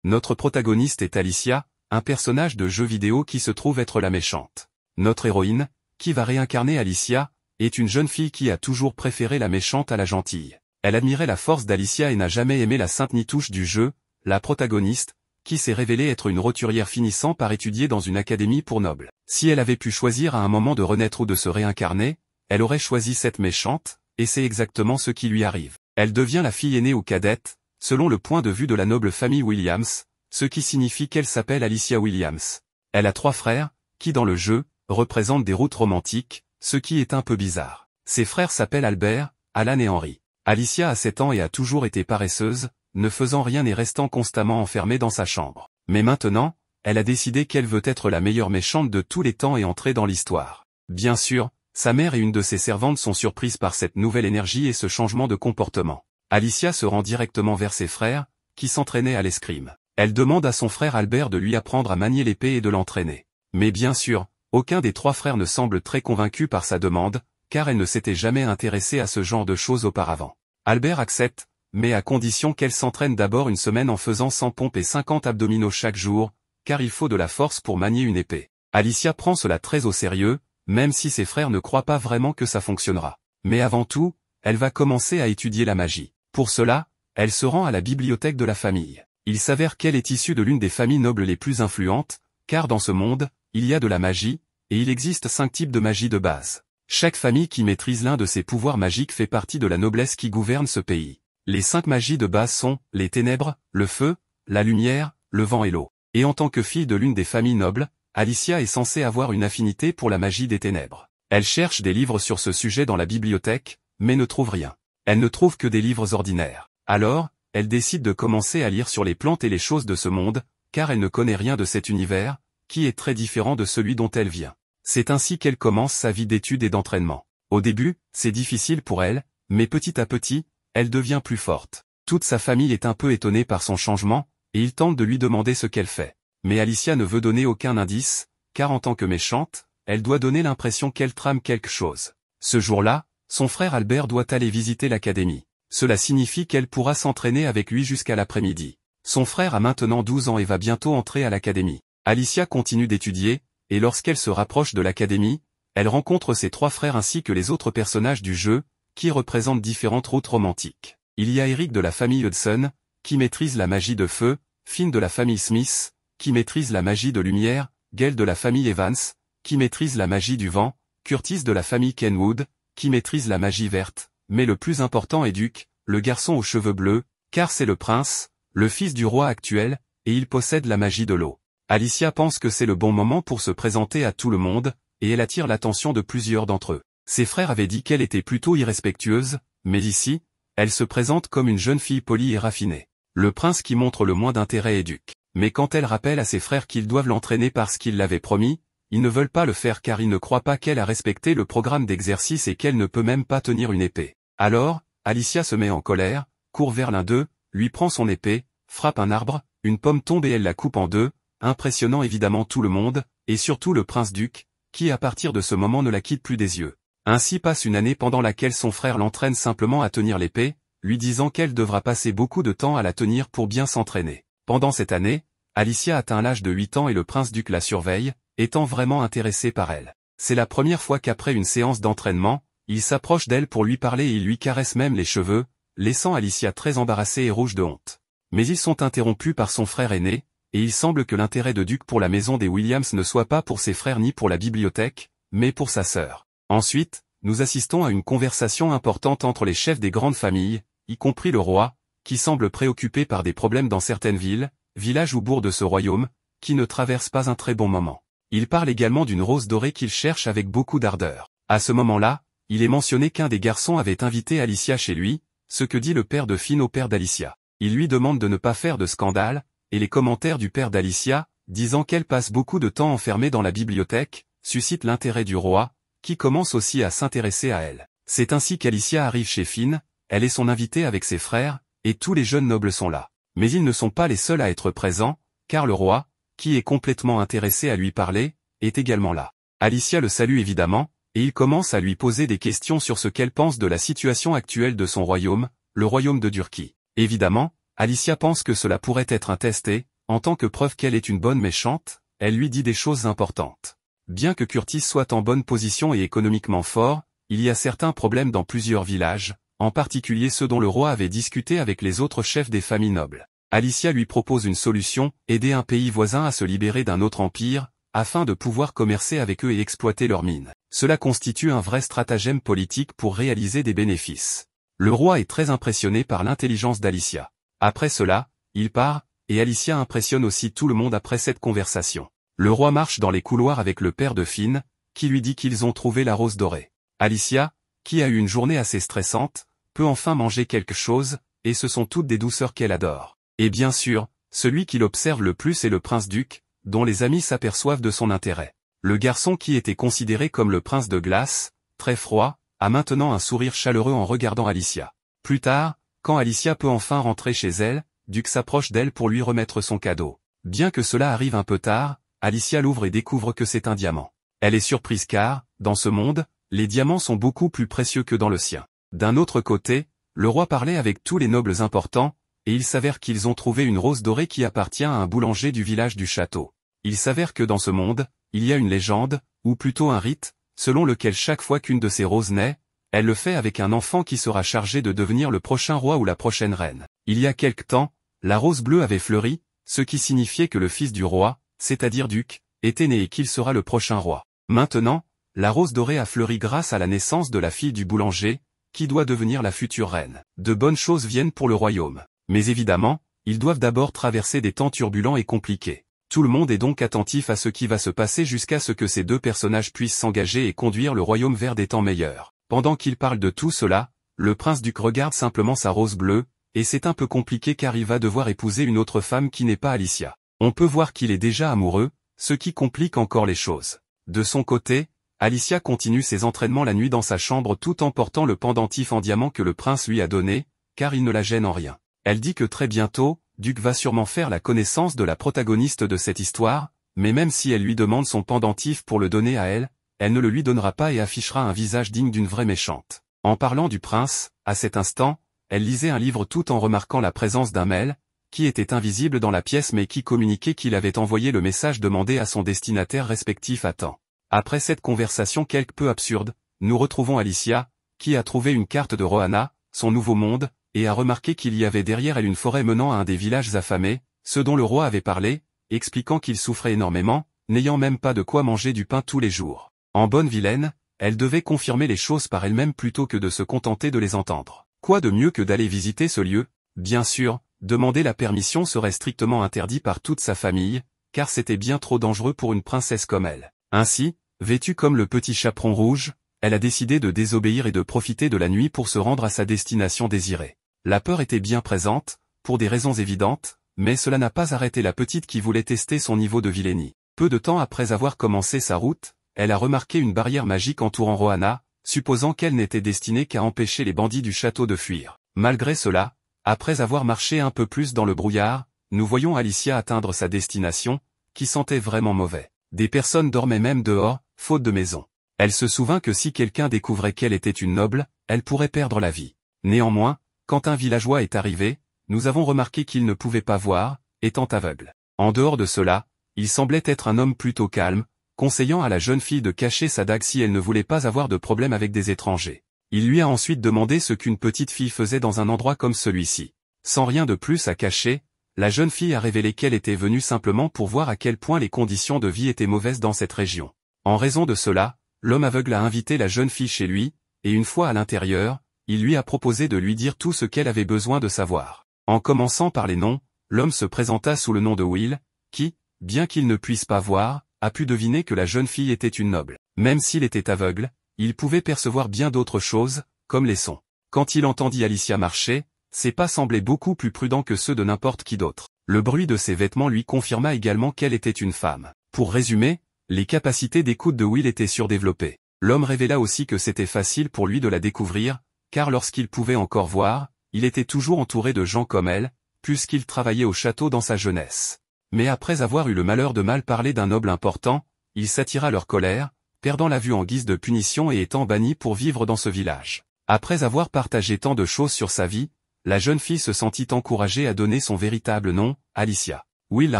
Notre protagoniste est Alicia, un personnage de jeu vidéo qui se trouve être la méchante. Notre héroïne, qui va réincarner Alicia, est une jeune fille qui a toujours préféré la méchante à la gentille. Elle admirait la force d'Alicia et n'a jamais aimé la sainte nitouche du jeu, la protagoniste, qui s'est révélée être une roturière finissant par étudier dans une académie pour nobles. Si elle avait pu choisir à un moment de renaître ou de se réincarner, elle aurait choisi cette méchante, et c'est exactement ce qui lui arrive. Elle devient la fille aînée ou cadette, selon le point de vue de la noble famille Williams, ce qui signifie qu'elle s'appelle Alicia Williams. Elle a 3 frères, qui dans le jeu, représentent des routes romantiques, ce qui est un peu bizarre. Ses frères s'appellent Albert, Alan et Henry. Alicia a 7 ans et a toujours été paresseuse, ne faisant rien et restant constamment enfermée dans sa chambre. Mais maintenant, elle a décidé qu'elle veut être la meilleure méchante de tous les temps et entrer dans l'histoire. Bien sûr, sa mère et une de ses servantes sont surprises par cette nouvelle énergie et ce changement de comportement. Alicia se rend directement vers ses frères, qui s'entraînaient à l'escrime. Elle demande à son frère Albert de lui apprendre à manier l'épée et de l'entraîner. Mais bien sûr, aucun des 3 frères ne semble très convaincu par sa demande, car elle ne s'était jamais intéressée à ce genre de choses auparavant. Albert accepte, mais à condition qu'elle s'entraîne d'abord une semaine en faisant 100 pompes et 50 abdominaux chaque jour, car il faut de la force pour manier une épée. Alicia prend cela très au sérieux, même si ses frères ne croient pas vraiment que ça fonctionnera. Mais avant tout, elle va commencer à étudier la magie. Pour cela, elle se rend à la bibliothèque de la famille. Il s'avère qu'elle est issue de l'une des familles nobles les plus influentes, car dans ce monde, il y a de la magie, et il existe 5 types de magie de base. Chaque famille qui maîtrise l'un de ces pouvoirs magiques fait partie de la noblesse qui gouverne ce pays. Les 5 magies de base sont les ténèbres, le feu, la lumière, le vent et l'eau. Et en tant que fille de l'une des familles nobles, Alicia est censée avoir une affinité pour la magie des ténèbres. Elle cherche des livres sur ce sujet dans la bibliothèque, mais ne trouve rien. Elle ne trouve que des livres ordinaires. Alors, elle décide de commencer à lire sur les plantes et les choses de ce monde, car elle ne connaît rien de cet univers, qui est très différent de celui dont elle vient. C'est ainsi qu'elle commence sa vie d'études et d'entraînement. Au début, c'est difficile pour elle, mais petit à petit, elle devient plus forte. Toute sa famille est un peu étonnée par son changement, et ils tentent de lui demander ce qu'elle fait. Mais Alicia ne veut donner aucun indice, car en tant que méchante, elle doit donner l'impression qu'elle trame quelque chose. Ce jour-là, son frère Albert doit aller visiter l'académie. Cela signifie qu'elle pourra s'entraîner avec lui jusqu'à l'après-midi. Son frère a maintenant 12 ans et va bientôt entrer à l'académie. Alicia continue d'étudier, et lorsqu'elle se rapproche de l'académie, elle rencontre ses 3 frères ainsi que les autres personnages du jeu, qui représentent différentes routes romantiques. Il y a Eric de la famille Hudson, qui maîtrise la magie de feu, Finn de la famille Smith, qui maîtrise la magie de lumière, Gail de la famille Evans, qui maîtrise la magie du vent, Curtis de la famille Kenwood, qui maîtrise la magie verte, mais le plus important est Duke, le garçon aux cheveux bleus, car c'est le prince, le fils du roi actuel, et il possède la magie de l'eau. Alicia pense que c'est le bon moment pour se présenter à tout le monde, et elle attire l'attention de plusieurs d'entre eux. Ses frères avaient dit qu'elle était plutôt irrespectueuse, mais ici, elle se présente comme une jeune fille polie et raffinée. Le prince qui montre le moins d'intérêt est Duke. Mais quand elle rappelle à ses frères qu'ils doivent l'entraîner parce qu'ils l'avaient promis, ils ne veulent pas le faire car ils ne croient pas qu'elle a respecté le programme d'exercice et qu'elle ne peut même pas tenir une épée. Alors, Alicia se met en colère, court vers l'un d'eux, lui prend son épée, frappe un arbre, une pomme tombe et elle la coupe en 2, impressionnant évidemment tout le monde, et surtout le prince Duke, qui à partir de ce moment ne la quitte plus des yeux. Ainsi passe une année pendant laquelle son frère l'entraîne simplement à tenir l'épée, lui disant qu'elle devra passer beaucoup de temps à la tenir pour bien s'entraîner. Pendant cette année, Alicia atteint l'âge de 8 ans et le prince Duke la surveille, étant vraiment intéressé par elle. C'est la première fois qu'après une séance d'entraînement, il s'approche d'elle pour lui parler et il lui caresse même les cheveux, laissant Alicia très embarrassée et rouge de honte. Mais ils sont interrompus par son frère aîné, et il semble que l'intérêt de Duke pour la maison des Williams ne soit pas pour ses frères ni pour la bibliothèque, mais pour sa sœur. Ensuite, nous assistons à une conversation importante entre les chefs des grandes familles, y compris le roi, qui semble préoccupé par des problèmes dans certaines villes, villages ou bourgs de ce royaume, qui ne traversent pas un très bon moment. Il parle également d'une rose dorée qu'il cherche avec beaucoup d'ardeur. À ce moment-là, il est mentionné qu'un des garçons avait invité Alicia chez lui, ce que dit le père de Finn au père d'Alicia. Il lui demande de ne pas faire de scandale, et les commentaires du père d'Alicia, disant qu'elle passe beaucoup de temps enfermée dans la bibliothèque, suscitent l'intérêt du roi, qui commence aussi à s'intéresser à elle. C'est ainsi qu'Alicia arrive chez Finn, elle est son invitée avec ses frères, et tous les jeunes nobles sont là. Mais ils ne sont pas les seuls à être présents, car le roi, qui est complètement intéressé à lui parler, est également là. Alicia le salue évidemment, et il commence à lui poser des questions sur ce qu'elle pense de la situation actuelle de son royaume, le royaume de Durki. Évidemment, Alicia pense que cela pourrait être un test et, en tant que preuve qu'elle est une bonne méchante, elle lui dit des choses importantes. Bien que Curtis soit en bonne position et économiquement fort, il y a certains problèmes dans plusieurs villages, en particulier ceux dont le roi avait discuté avec les autres chefs des familles nobles. Alicia lui propose une solution, aider un pays voisin à se libérer d'un autre empire, afin de pouvoir commercer avec eux et exploiter leurs mines. Cela constitue un vrai stratagème politique pour réaliser des bénéfices. Le roi est très impressionné par l'intelligence d'Alicia. Après cela, il part, et Alicia impressionne aussi tout le monde après cette conversation. Le roi marche dans les couloirs avec le père de Finn, qui lui dit qu'ils ont trouvé la rose dorée. Alicia, qui a eu une journée assez stressante, peut enfin manger quelque chose, et ce sont toutes des douceurs qu'elle adore. Et bien sûr, celui qui l'observe le plus est le prince-duc, dont les amis s'aperçoivent de son intérêt. Le garçon qui était considéré comme le prince de glace, très froid, a maintenant un sourire chaleureux en regardant Alicia. Plus tard, quand Alicia peut enfin rentrer chez elle, Duc s'approche d'elle pour lui remettre son cadeau. Bien que cela arrive un peu tard, Alicia l'ouvre et découvre que c'est un diamant. Elle est surprise car, dans ce monde, les diamants sont beaucoup plus précieux que dans le sien. D'un autre côté, le roi parlait avec tous les nobles importants, et il s'avère qu'ils ont trouvé une rose dorée qui appartient à un boulanger du village du château. Il s'avère que dans ce monde, il y a une légende, ou plutôt un rite, selon lequel chaque fois qu'une de ces roses naît, elle le fait avec un enfant qui sera chargé de devenir le prochain roi ou la prochaine reine. Il y a quelque temps, la rose bleue avait fleuri, ce qui signifiait que le fils du roi, c'est-à-dire Duc, était né et qu'il sera le prochain roi. Maintenant, la rose dorée a fleuri grâce à la naissance de la fille du boulanger, qui doit devenir la future reine. De bonnes choses viennent pour le royaume. Mais évidemment, ils doivent d'abord traverser des temps turbulents et compliqués. Tout le monde est donc attentif à ce qui va se passer jusqu'à ce que ces deux personnages puissent s'engager et conduire le royaume vers des temps meilleurs. Pendant qu'ils parlent de tout cela, le prince-duc regarde simplement sa rose bleue, et c'est un peu compliqué car il va devoir épouser une autre femme qui n'est pas Alicia. On peut voir qu'il est déjà amoureux, ce qui complique encore les choses. De son côté, Alicia continue ses entraînements la nuit dans sa chambre tout en portant le pendentif en diamant que le prince lui a donné, car il ne la gêne en rien. Elle dit que très bientôt, Duc va sûrement faire la connaissance de la protagoniste de cette histoire, mais même si elle lui demande son pendentif pour le donner à elle, elle ne le lui donnera pas et affichera un visage digne d'une vraie méchante. En parlant du prince, à cet instant, elle lisait un livre tout en remarquant la présence d'un mail, qui était invisible dans la pièce mais qui communiquait qu'il avait envoyé le message demandé à son destinataire respectif à temps. Après cette conversation quelque peu absurde, nous retrouvons Alicia, qui a trouvé une carte de Rohanna, son nouveau monde, et a remarqué qu'il y avait derrière elle une forêt menant à un des villages affamés, ce dont le roi avait parlé, expliquant qu'il souffrait énormément, n'ayant même pas de quoi manger du pain tous les jours. En bonne vilaine, elle devait confirmer les choses par elle-même plutôt que de se contenter de les entendre. Quoi de mieux que d'aller visiter ce lieu? Bien sûr, demander la permission serait strictement interdit par toute sa famille, car c'était bien trop dangereux pour une princesse comme elle. Ainsi, vêtue comme le petit chaperon rouge, elle a décidé de désobéir et de profiter de la nuit pour se rendre à sa destination désirée. La peur était bien présente, pour des raisons évidentes, mais cela n'a pas arrêté la petite qui voulait tester son niveau de vilainie. Peu de temps après avoir commencé sa route, elle a remarqué une barrière magique entourant Rohanna, supposant qu'elle n'était destinée qu'à empêcher les bandits du château de fuir. Malgré cela, après avoir marché un peu plus dans le brouillard, nous voyons Alicia atteindre sa destination, qui sentait vraiment mauvais. Des personnes dormaient même dehors, faute de maison. Elle se souvint que si quelqu'un découvrait qu'elle était une noble, elle pourrait perdre la vie. Néanmoins, quand un villageois est arrivé, nous avons remarqué qu'il ne pouvait pas voir, étant aveugle. En dehors de cela, il semblait être un homme plutôt calme, conseillant à la jeune fille de cacher sa dague si elle ne voulait pas avoir de problème avec des étrangers. Il lui a ensuite demandé ce qu'une petite fille faisait dans un endroit comme celui-ci. Sans rien de plus à cacher, la jeune fille a révélé qu'elle était venue simplement pour voir à quel point les conditions de vie étaient mauvaises dans cette région. En raison de cela, l'homme aveugle a invité la jeune fille chez lui, et une fois à l'intérieur, il lui a proposé de lui dire tout ce qu'elle avait besoin de savoir. En commençant par les noms, l'homme se présenta sous le nom de Will, qui, bien qu'il ne puisse pas voir, a pu deviner que la jeune fille était une noble. Même s'il était aveugle, il pouvait percevoir bien d'autres choses, comme les sons. Quand il entendit Alicia marcher, ses pas semblaient beaucoup plus prudents que ceux de n'importe qui d'autre. Le bruit de ses vêtements lui confirma également qu'elle était une femme. Pour résumer, les capacités d'écoute de Will étaient surdéveloppées. L'homme révéla aussi que c'était facile pour lui de la découvrir, car lorsqu'il pouvait encore voir, il était toujours entouré de gens comme elle, puisqu'il travaillait au château dans sa jeunesse. Mais après avoir eu le malheur de mal parler d'un noble important, il s'attira leur colère, perdant la vue en guise de punition et étant banni pour vivre dans ce village. Après avoir partagé tant de choses sur sa vie, la jeune fille se sentit encouragée à donner son véritable nom, Alicia. Will la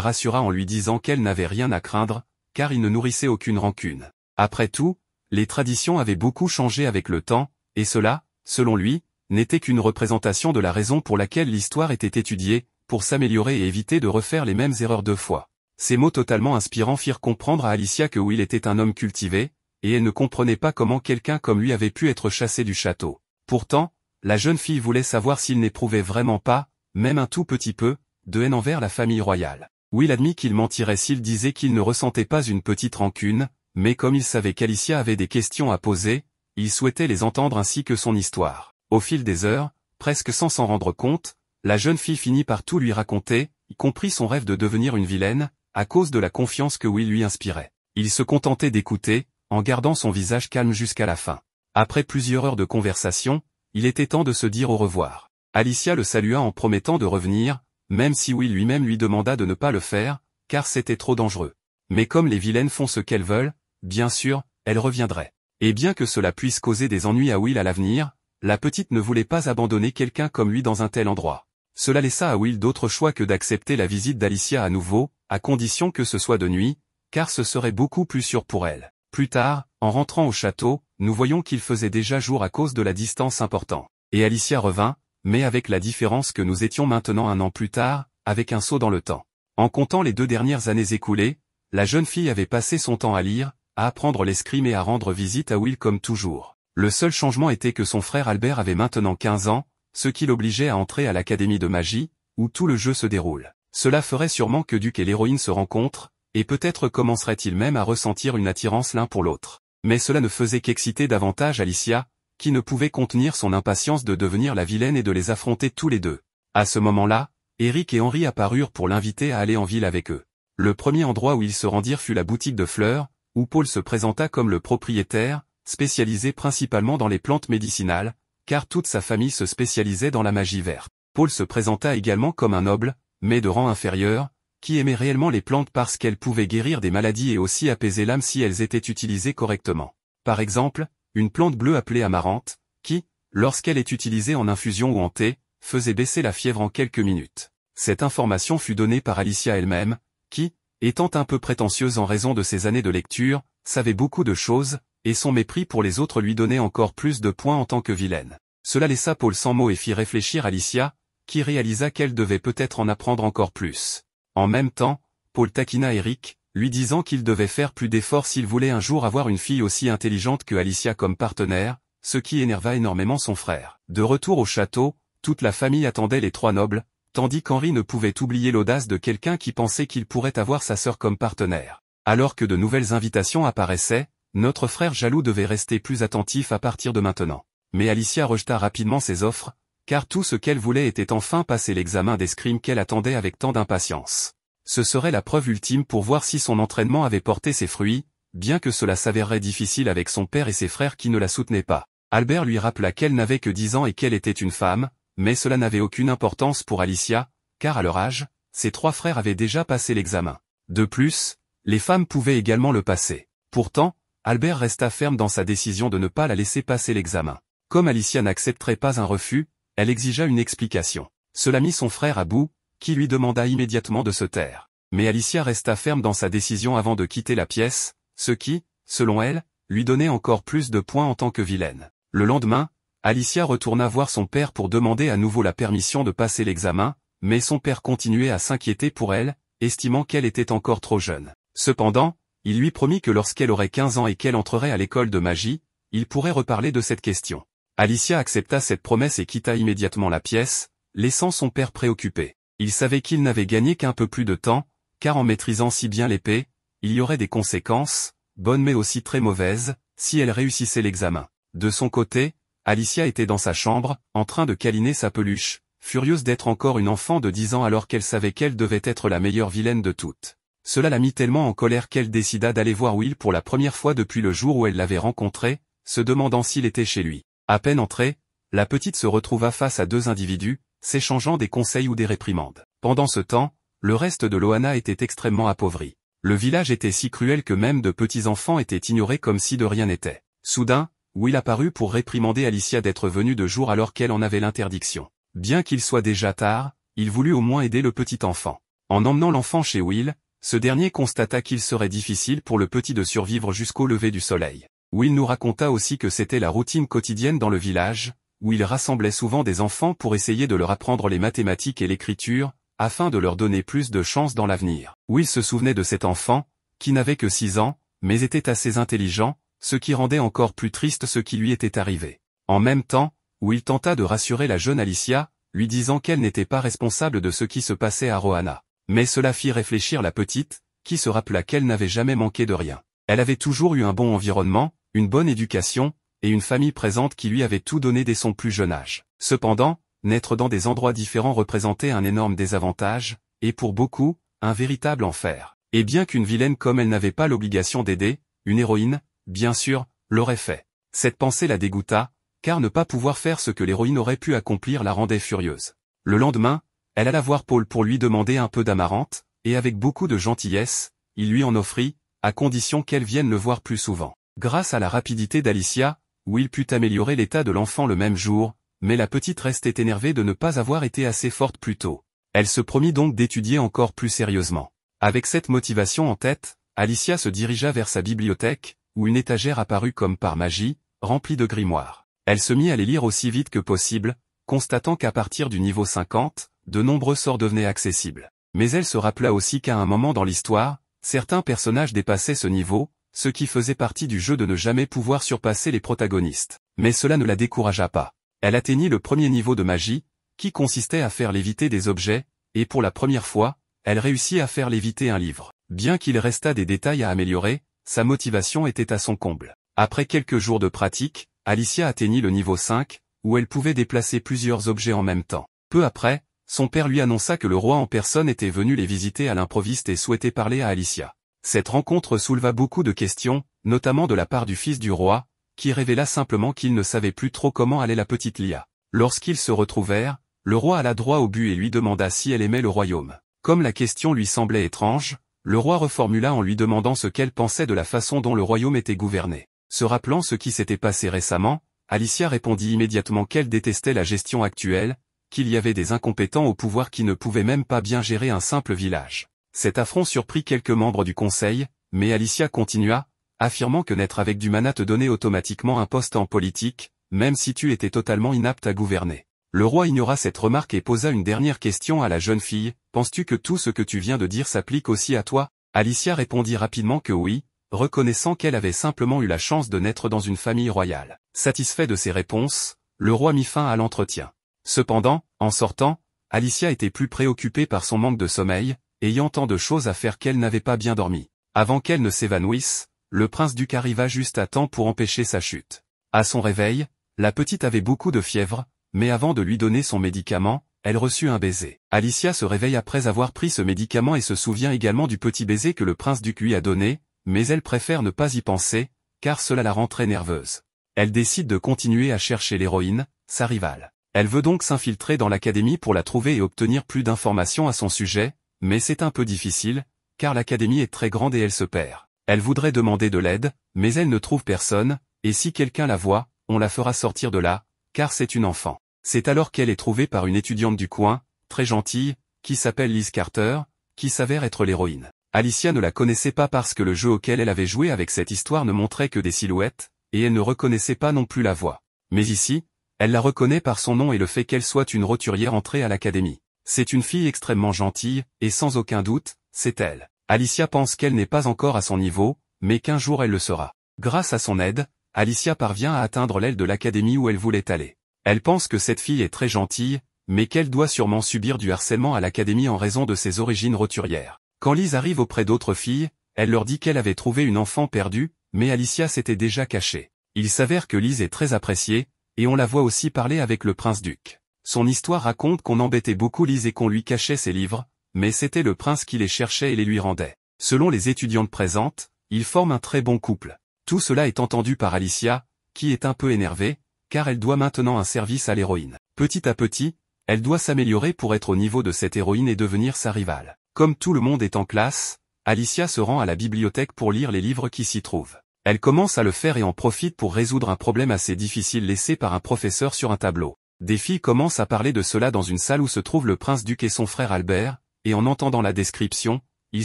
rassura en lui disant qu'elle n'avait rien à craindre, car il ne nourrissait aucune rancune. Après tout, les traditions avaient beaucoup changé avec le temps, et cela, selon lui, n'était qu'une représentation de la raison pour laquelle l'histoire était étudiée, pour s'améliorer et éviter de refaire les mêmes erreurs deux fois. Ces mots totalement inspirants firent comprendre à Alicia que Will était un homme cultivé, et elle ne comprenait pas comment quelqu'un comme lui avait pu être chassé du château. Pourtant, la jeune fille voulait savoir s'il n'éprouvait vraiment pas, même un tout petit peu, de haine envers la famille royale. Will admit qu'il mentirait s'il disait qu'il ne ressentait pas une petite rancune, mais comme il savait qu'Alicia avait des questions à poser, il souhaitait les entendre ainsi que son histoire. Au fil des heures, presque sans s'en rendre compte, la jeune fille finit par tout lui raconter, y compris son rêve de devenir une vilaine, à cause de la confiance que Will lui inspirait. Il se contentait d'écouter, en gardant son visage calme jusqu'à la fin. Après plusieurs heures de conversation, il était temps de se dire au revoir. Alicia le salua en promettant de revenir, même si Will lui-même lui demanda de ne pas le faire, car c'était trop dangereux. Mais comme les vilaines font ce qu'elles veulent, bien sûr, elle reviendrait. Et bien que cela puisse causer des ennuis à Will à l'avenir, la petite ne voulait pas abandonner quelqu'un comme lui dans un tel endroit. Cela laissa à Will d'autre choix que d'accepter la visite d'Alicia à nouveau, à condition que ce soit de nuit, car ce serait beaucoup plus sûr pour elle. Plus tard, en rentrant au château, nous voyons qu'il faisait déjà jour à cause de la distance importante. Et Alicia revint, mais avec la différence que nous étions maintenant 1 an plus tard, avec un saut dans le temps. En comptant les 2 dernières années écoulées, la jeune fille avait passé son temps à lire, à apprendre l'escrime et à rendre visite à Will comme toujours. Le seul changement était que son frère Albert avait maintenant 15 ans, ce qui l'obligeait à entrer à l'académie de magie, où tout le jeu se déroule. Cela ferait sûrement que Duc et l'héroïne se rencontrent, et peut-être commenceraient-ils même à ressentir une attirance l'un pour l'autre. Mais cela ne faisait qu'exciter davantage Alicia, qui ne pouvait contenir son impatience de devenir la vilaine et de les affronter tous les deux. À ce moment-là, Eric et Henry apparurent pour l'inviter à aller en ville avec eux. Le premier endroit où ils se rendirent fut la boutique de fleurs, où Paul se présenta comme le propriétaire, spécialisé principalement dans les plantes médicinales, car toute sa famille se spécialisait dans la magie verte. Paul se présenta également comme un noble, mais de rang inférieur, qui aimait réellement les plantes parce qu'elles pouvaient guérir des maladies et aussi apaiser l'âme si elles étaient utilisées correctement. Par exemple, une plante bleue appelée amarante, qui, lorsqu'elle est utilisée en infusion ou en thé, faisait baisser la fièvre en quelques minutes. Cette information fut donnée par Alicia elle-même, qui, étant un peu prétentieuse en raison de ses années de lecture, savait beaucoup de choses, et son mépris pour les autres lui donnait encore plus de points en tant que vilaine. Cela laissa Paul sans mots et fit réfléchir Alicia, qui réalisa qu'elle devait peut-être en apprendre encore plus. En même temps, Paul taquina Eric, lui disant qu'il devait faire plus d'efforts s'il voulait un jour avoir une fille aussi intelligente que Alicia comme partenaire, ce qui énerva énormément son frère. De retour au château, toute la famille attendait les 3 nobles, tandis qu'Henri ne pouvait oublier l'audace de quelqu'un qui pensait qu'il pourrait avoir sa sœur comme partenaire. Alors que de nouvelles invitations apparaissaient, notre frère jaloux devait rester plus attentif à partir de maintenant. Mais Alicia rejeta rapidement ses offres, car tout ce qu'elle voulait était enfin passer l'examen d'escrime qu'elle attendait avec tant d'impatience. Ce serait la preuve ultime pour voir si son entraînement avait porté ses fruits, bien que cela s'avérerait difficile avec son père et ses frères qui ne la soutenaient pas. Albert lui rappela qu'elle n'avait que 10 ans et qu'elle était une femme, mais cela n'avait aucune importance pour Alicia, car à leur âge, ses 3 frères avaient déjà passé l'examen. De plus, les femmes pouvaient également le passer. Pourtant, Albert resta ferme dans sa décision de ne pas la laisser passer l'examen. Comme Alicia n'accepterait pas un refus, elle exigea une explication. Cela mit son frère à bout, qui lui demanda immédiatement de se taire. Mais Alicia resta ferme dans sa décision avant de quitter la pièce, ce qui, selon elle, lui donnait encore plus de points en tant que vilaine. Le lendemain, Alicia retourna voir son père pour demander à nouveau la permission de passer l'examen, mais son père continuait à s'inquiéter pour elle, estimant qu'elle était encore trop jeune. Cependant, il lui promit que lorsqu'elle aurait 15 ans et qu'elle entrerait à l'école de magie, il pourrait reparler de cette question. Alicia accepta cette promesse et quitta immédiatement la pièce, laissant son père préoccupé. Il savait qu'il n'avait gagné qu'un peu plus de temps, car en maîtrisant si bien l'épée, il y aurait des conséquences, bonnes mais aussi très mauvaises, si elle réussissait l'examen. De son côté, Alicia était dans sa chambre, en train de câliner sa peluche, furieuse d'être encore une enfant de 10 ans alors qu'elle savait qu'elle devait être la meilleure vilaine de toutes. Cela la mit tellement en colère qu'elle décida d'aller voir Will pour la première fois depuis le jour où elle l'avait rencontré, se demandant s'il était chez lui. À peine entrée, la petite se retrouva face à 2 individus, s'échangeant des conseils ou des réprimandes. Pendant ce temps, le reste de Loana était extrêmement appauvri. Le village était si cruel que même de petits enfants étaient ignorés comme si de rien n'était. Soudain, Will apparut pour réprimander Alicia d'être venue de jour alors qu'elle en avait l'interdiction. Bien qu'il soit déjà tard, il voulut au moins aider le petit enfant. En emmenant l'enfant chez Will, ce dernier constata qu'il serait difficile pour le petit de survivre jusqu'au lever du soleil. Will nous raconta aussi que c'était la routine quotidienne dans le village, où il rassemblait souvent des enfants pour essayer de leur apprendre les mathématiques et l'écriture, afin de leur donner plus de chance dans l'avenir. Will se souvenait de cet enfant, qui n'avait que 6 ans, mais était assez intelligent, ce qui rendait encore plus triste ce qui lui était arrivé. En même temps, Will tenta de rassurer la jeune Alicia, lui disant qu'elle n'était pas responsable de ce qui se passait à Rohanna. Mais cela fit réfléchir la petite, qui se rappela qu'elle n'avait jamais manqué de rien. Elle avait toujours eu un bon environnement, une bonne éducation, et une famille présente qui lui avait tout donné dès son plus jeune âge. Cependant, naître dans des endroits différents représentait un énorme désavantage, et pour beaucoup, un véritable enfer. Et bien qu'une vilaine comme elle n'avait pas l'obligation d'aider, une héroïne, bien sûr, l'aurait fait. Cette pensée la dégoûta, car ne pas pouvoir faire ce que l'héroïne aurait pu accomplir la rendait furieuse. Le lendemain, elle alla voir Paul pour lui demander un peu d'amarante, et avec beaucoup de gentillesse, il lui en offrit, à condition qu'elle vienne le voir plus souvent. Grâce à la rapidité d'Alicia, Will put améliorer l'état de l'enfant le même jour, mais la petite restait énervée de ne pas avoir été assez forte plus tôt. Elle se promit donc d'étudier encore plus sérieusement. Avec cette motivation en tête, Alicia se dirigea vers sa bibliothèque, où une étagère apparut comme par magie, remplie de grimoires. Elle se mit à les lire aussi vite que possible, constatant qu'à partir du niveau 50, de nombreux sorts devenaient accessibles. Mais elle se rappela aussi qu'à un moment dans l'histoire, certains personnages dépassaient ce niveau, ce qui faisait partie du jeu de ne jamais pouvoir surpasser les protagonistes. Mais cela ne la découragea pas. Elle atteignit le premier niveau de magie, qui consistait à faire léviter des objets, et pour la première fois, elle réussit à faire léviter un livre. Bien qu'il restât des détails à améliorer, sa motivation était à son comble. Après quelques jours de pratique, Alicia atteignit le niveau 5, où elle pouvait déplacer plusieurs objets en même temps. Peu après, son père lui annonça que le roi en personne était venu les visiter à l'improviste et souhaitait parler à Alicia. Cette rencontre souleva beaucoup de questions, notamment de la part du fils du roi, qui révéla simplement qu'il ne savait plus trop comment allait la petite Lia. Lorsqu'ils se retrouvèrent, le roi alla droit au but et lui demanda si elle aimait le royaume. Comme la question lui semblait étrange, le roi reformula en lui demandant ce qu'elle pensait de la façon dont le royaume était gouverné. Se rappelant ce qui s'était passé récemment, Alicia répondit immédiatement qu'elle détestait la gestion actuelle, qu'il y avait des incompétents au pouvoir qui ne pouvaient même pas bien gérer un simple village. Cet affront surprit quelques membres du conseil, mais Alicia continua, affirmant que naître avec du mana te donnait automatiquement un poste en politique, même si tu étais totalement inapte à gouverner. Le roi ignora cette remarque et posa une dernière question à la jeune fille, « Penses-tu que tout ce que tu viens de dire s'applique aussi à toi ?» Alicia répondit rapidement que oui, reconnaissant qu'elle avait simplement eu la chance de naître dans une famille royale. Satisfait de ses réponses, le roi mit fin à l'entretien. Cependant, en sortant, Alicia était plus préoccupée par son manque de sommeil, ayant tant de choses à faire qu'elle n'avait pas bien dormi. Avant qu'elle ne s'évanouisse, le prince-duc arriva juste à temps pour empêcher sa chute. À son réveil, la petite avait beaucoup de fièvre, mais avant de lui donner son médicament, elle reçut un baiser. Alicia se réveille après avoir pris ce médicament et se souvient également du petit baiser que le prince-duc lui a donné, mais elle préfère ne pas y penser, car cela la rend très nerveuse. Elle décide de continuer à chercher l'héroïne, sa rivale. Elle veut donc s'infiltrer dans l'académie pour la trouver et obtenir plus d'informations à son sujet, mais c'est un peu difficile, car l'académie est très grande et elle se perd. Elle voudrait demander de l'aide, mais elle ne trouve personne, et si quelqu'un la voit, on la fera sortir de là, car c'est une enfant. C'est alors qu'elle est trouvée par une étudiante du coin, très gentille, qui s'appelle Liz Carter, qui s'avère être l'héroïne. Alicia ne la connaissait pas parce que le jeu auquel elle avait joué avec cette histoire ne montrait que des silhouettes, et elle ne reconnaissait pas non plus la voix. Mais ici, elle la reconnaît par son nom et le fait qu'elle soit une roturière entrée à l'académie. C'est une fille extrêmement gentille, et sans aucun doute, c'est elle. Alicia pense qu'elle n'est pas encore à son niveau, mais qu'un jour elle le sera. Grâce à son aide, Alicia parvient à atteindre l'aile de l'académie où elle voulait aller. Elle pense que cette fille est très gentille, mais qu'elle doit sûrement subir du harcèlement à l'académie en raison de ses origines roturières. Quand Liz arrive auprès d'autres filles, elle leur dit qu'elle avait trouvé une enfant perdue, mais Alicia s'était déjà cachée. Il s'avère que Liz est très appréciée, et on la voit aussi parler avec le prince-duc. Son histoire raconte qu'on embêtait beaucoup Liz et qu'on lui cachait ses livres, mais c'était le prince qui les cherchait et les lui rendait. Selon les étudiantes présentes, ils forment un très bon couple. Tout cela est entendu par Alicia, qui est un peu énervée, car elle doit maintenant un service à l'héroïne. Petit à petit, elle doit s'améliorer pour être au niveau de cette héroïne et devenir sa rivale. Comme tout le monde est en classe, Alicia se rend à la bibliothèque pour lire les livres qui s'y trouvent. Elle commence à le faire et en profite pour résoudre un problème assez difficile laissé par un professeur sur un tableau. Des filles commencent à parler de cela dans une salle où se trouve le prince-duc et son frère Albert, et en entendant la description, ils